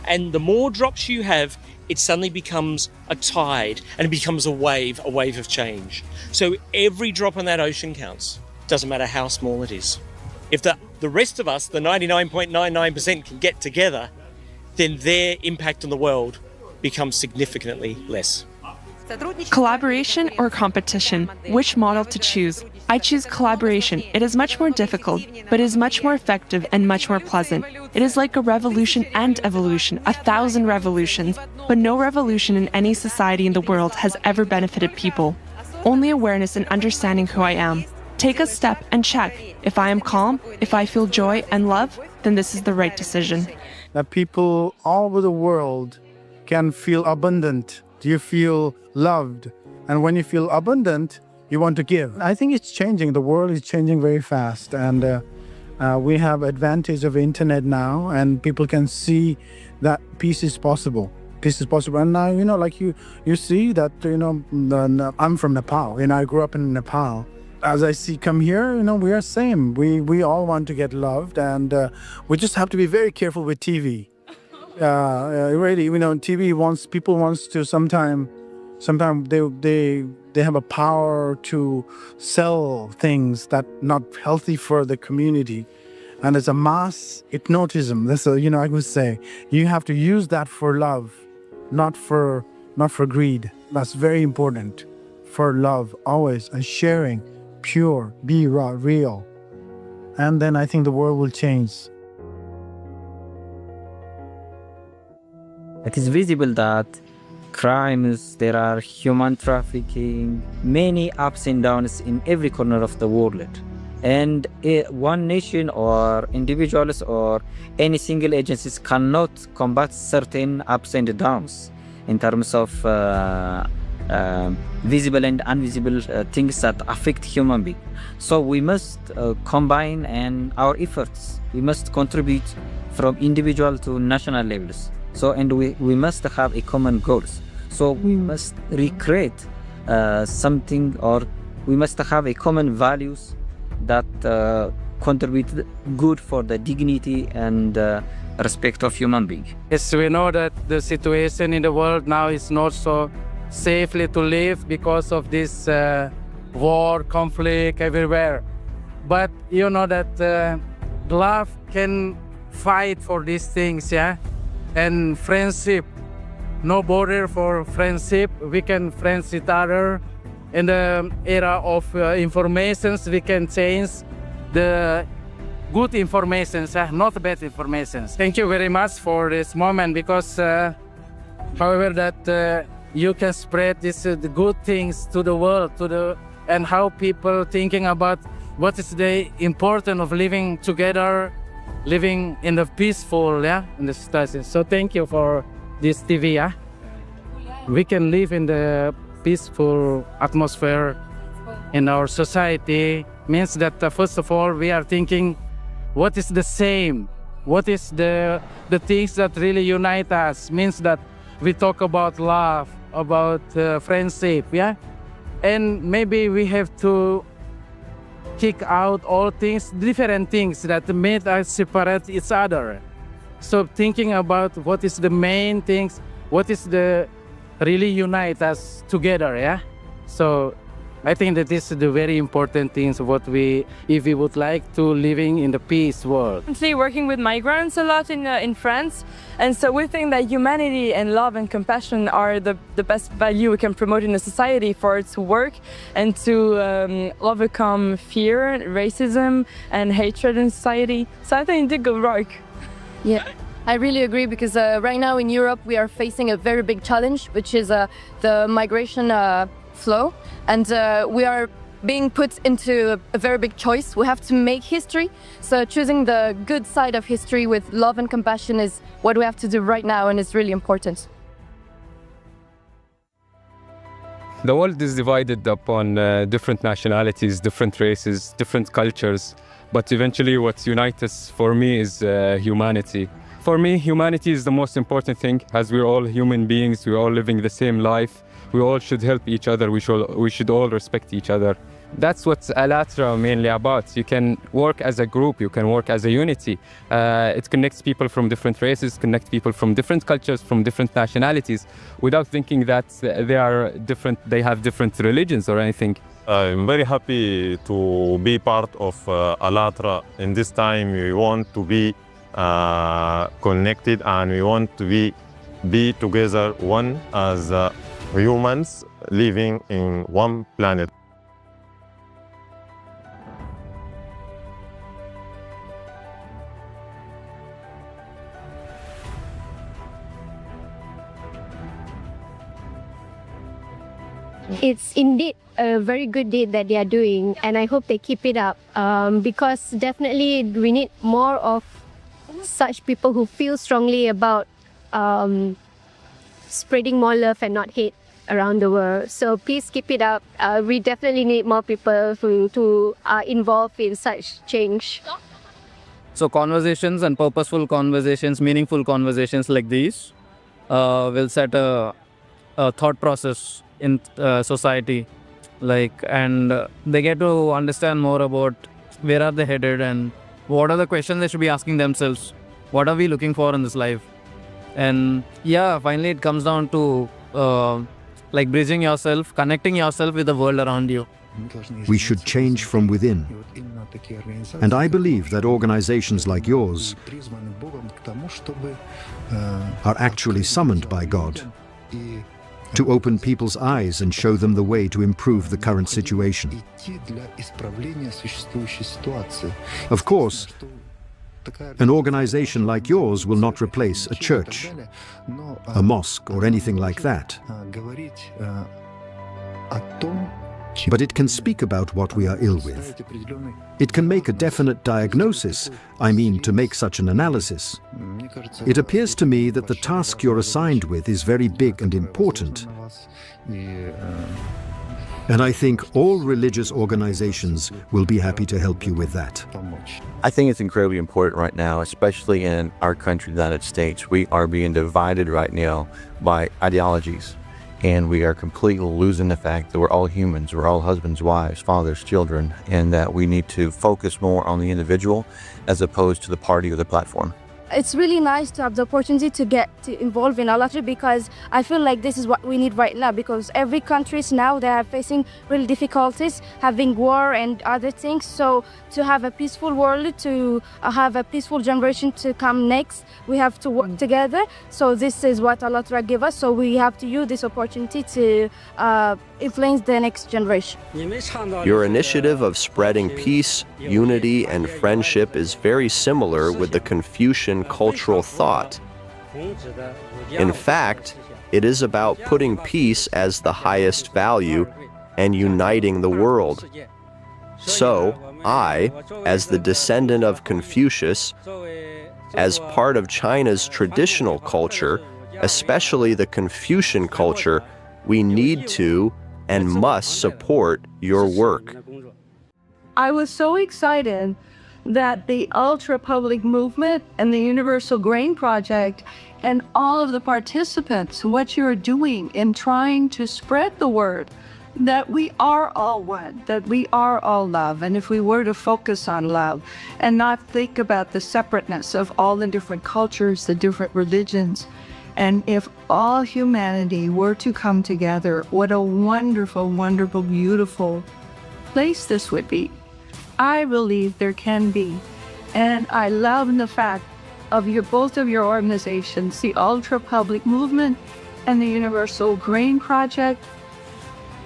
and the more drops you have, it suddenly becomes a tide, and it becomes a wave of change. So every drop in that ocean counts, doesn't matter how small it is. If the rest of us, the 99.99%, can get together, then their impact on the world becomes significantly less. Collaboration or competition? Which model to choose? I choose collaboration. It is much more difficult, but is much more effective and much more pleasant. It is like a revolution and evolution, 1,000 revolutions, but no revolution in any society in the world has ever benefited people. Only awareness and understanding who I am. Take a step and check. If I am calm, if I feel joy and love, then this is the right decision. That people all over the world can feel abundant. You feel loved. And when you feel abundant, you want to give. I think it's changing. The world is changing very fast. And we have advantage of internet now, and people can see that peace is possible. Peace is possible. And now, like you see that, I'm from Nepal. I grew up in Nepal. As I see come here, we are same. We all want to get loved, and we just have to be very careful with TV. Really, people wants to sometimes they have a power to sell things that not healthy for the community, and it's a mass hypnotism. That's I would say you have to use that for love, not for greed. That's very important. For love always, and sharing, pure, be raw, real, and then I think the world will change. It is visible that crimes, there are human trafficking, many ups and downs in every corner of the world. And one nation or individuals or any single agencies cannot combat certain ups and downs in terms of visible and invisible things that affect human beings. So we must combine our efforts. We must contribute from individual to national levels. So, and we must have a common goals. So we must recreate something, or we must have a common values that contribute good for the dignity and respect of human being. Yes, we know that the situation in the world now is not so safely to live because of this war, conflict everywhere. But you know that love can fight for these things, yeah? And friendship no border for friendship. We can friends each other. In the era of informations, we can change the good informations, not bad informations. Thank you very much for this moment, because however that you can spread this the good things to the world, and how people thinking about what is the importance of living together, living in the peaceful, in the society. So thank you for this TV. We can live in the peaceful atmosphere in our society. Means that first of all we are thinking what is the same, what is the things that really unite us. Means that we talk about love, about friendship, and maybe we have to kick out all things, different things that made us separate each other. So thinking about what is the main things, what is the really unite us together, So I think that this is the very important things what if we would like to living in the peace world. Currently working with migrants a lot in France, and so we think that humanity and love and compassion are the best value we can promote in a society for it to work and to overcome fear, racism and hatred in society. So I think it did go right. Yeah. I really agree, because right now in Europe we are facing a very big challenge, which is the migration flow, and we are being put into a very big choice. We have to make history, so choosing the good side of history with love and compassion is what we have to do right now, and it's really important. The world is divided upon different nationalities, different races, different cultures, but eventually what unites us for me is humanity. For me, humanity is the most important thing, as we're all human beings, we're all living the same life. We all should help each other, we should all respect each other. That's what ALLATRA mainly about. You can work as a group, you can work as a unity. It connects people from different races, connects people from different cultures, from different nationalities, without thinking that they have different religions or anything. I'm very happy to be part of ALLATRA. In this time, we want to be connected, and we want to be together, one as humans living in one planet. It's indeed a very good deed that they are doing, and I hope they keep it up, because definitely we need more of such people who feel strongly about spreading more love and not hate around the world. So please keep it up. We definitely need more people who are involved in such change. So conversations and purposeful conversations, meaningful conversations like these will set a thought process in society, and they get to understand more about where are they headed and what are the questions they should be asking themselves. What are we looking for in this life? And finally it comes down to bridging yourself, connecting yourself with the world around you. We should change from within. And I believe that organizations like yours are actually summoned by God to open people's eyes and show them the way to improve the current situation. Of course, an organization like yours will not replace a church, a mosque, or anything like that. But it can speak about what we are ill with. It can make a definite diagnosis, to make such an analysis. It appears to me that the task you're assigned with is very big and important. And I think all religious organizations will be happy to help you with that. I think it's incredibly important right now, especially in our country, the United States. We are being divided right now by ideologies. And we are completely losing the fact that we're all humans, we're all husbands, wives, fathers, children, and that we need to focus more on the individual as opposed to the party or the platform. it's really nice to have the opportunity to get to involve in ALLATRA, because I feel like this is what we need right now, because every countries now they are facing real difficulties, having war and other things. So to have a peaceful world, to have a peaceful generation to come next, we have to work together. So this is what ALLATRA give us. So we have to use this opportunity to influence the next generation. Your initiative of spreading peace, unity, and friendship is very similar with the Confucian cultural thought. In fact, it is about putting peace as the highest value and uniting the world. So, I, as the descendant of Confucius, as part of China's traditional culture, especially the Confucian culture, we need to and must support your work. I was so excited that the ALLATRA Public Movement and the Universal Grain Project and all of the participants, what you're doing in trying to spread the word that we are all one, that we are all love. And if we were to focus on love and not think about the separateness of all the different cultures, the different religions, and if all humanity were to come together, what a wonderful, wonderful, beautiful place this would be. I believe there can be. And I love the fact of both of your organizations, the ALLATRA Public Movement and the Universal Grain Project.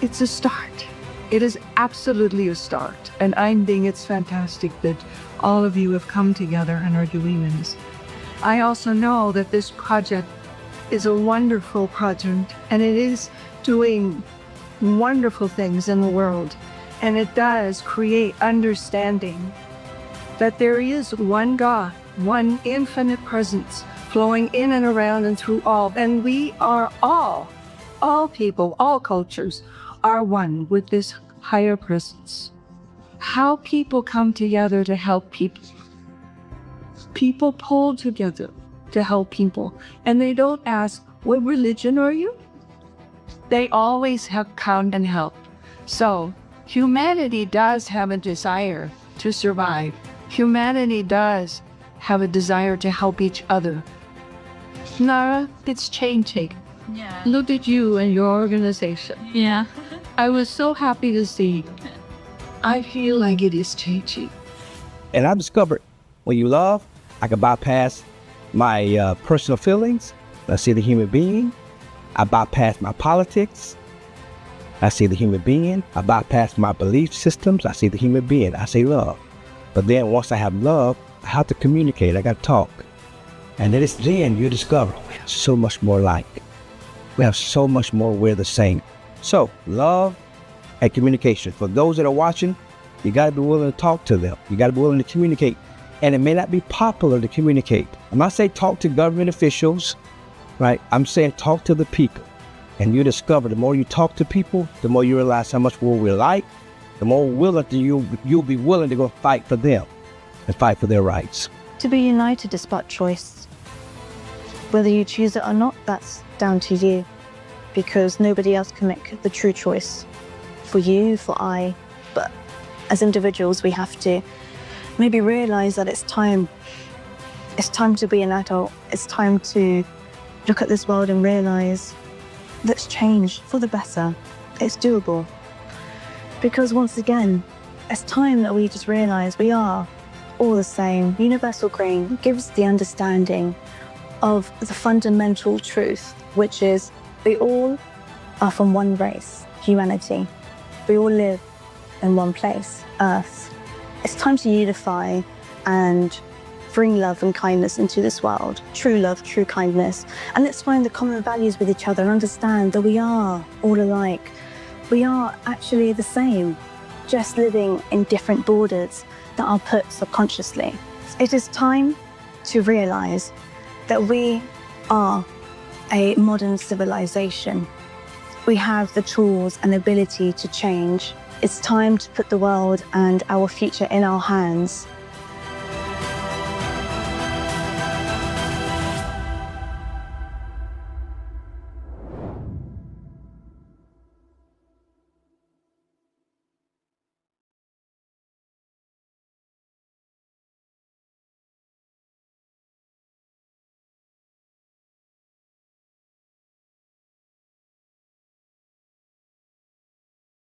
It's a start. It is absolutely a start. And I think it's fantastic that all of you have come together and are doing this. I also know that this project is a wonderful project, and it is doing wonderful things in the world. And it does create understanding that there is one God, one infinite presence flowing in and around and through all. And we are all people, all cultures are one with this higher presence. How people come together to help people. People pull together to help people. And they don't ask, what religion are you? They always have come and help. So humanity does have a desire to survive. Humanity does have a desire to help each other. Nara, it's changing. Yeah. Look at you and your organization. Yeah. I was so happy to see. I feel like it is changing. And I discovered when you love, I can bypass my personal feelings. I see the human being. I bypass my politics. I see the human being. I bypass my belief systems. I see the human being. I say love. But then once I have love, I have to communicate. I got to talk. And then you discover we have so much more alike. We have so much more, we're the same. So love and communication. For those that are watching, you got to be willing to talk to them. You got to be willing to communicate. And it may not be popular to communicate. I'm not saying talk to government officials, right? I'm saying talk to the people. And you discover the more you talk to people, the more you realize how much more we're like, the more willing you'll be willing to go fight for them and fight for their rights. To be united is about choice. Whether you choose it or not, that's down to you, because nobody else can make the true choice for you, for I. But as individuals, we have to maybe realize that it's time to be an adult. It's time to look at this world and realize let's change for the better. It's doable. Because once again, it's time that we just realize we are all the same. Universal Grain gives the understanding of the fundamental truth, which is we all are from one race, humanity. We all live in one place, Earth. It's time to unify and bring love and kindness into this world. True love, true kindness. And let's find the common values with each other and understand that we are all alike. We are actually the same, just living in different borders that are put subconsciously. It is time to realize that we are a modern civilization. We have the tools and ability to change. It's time to put the world and our future in our hands.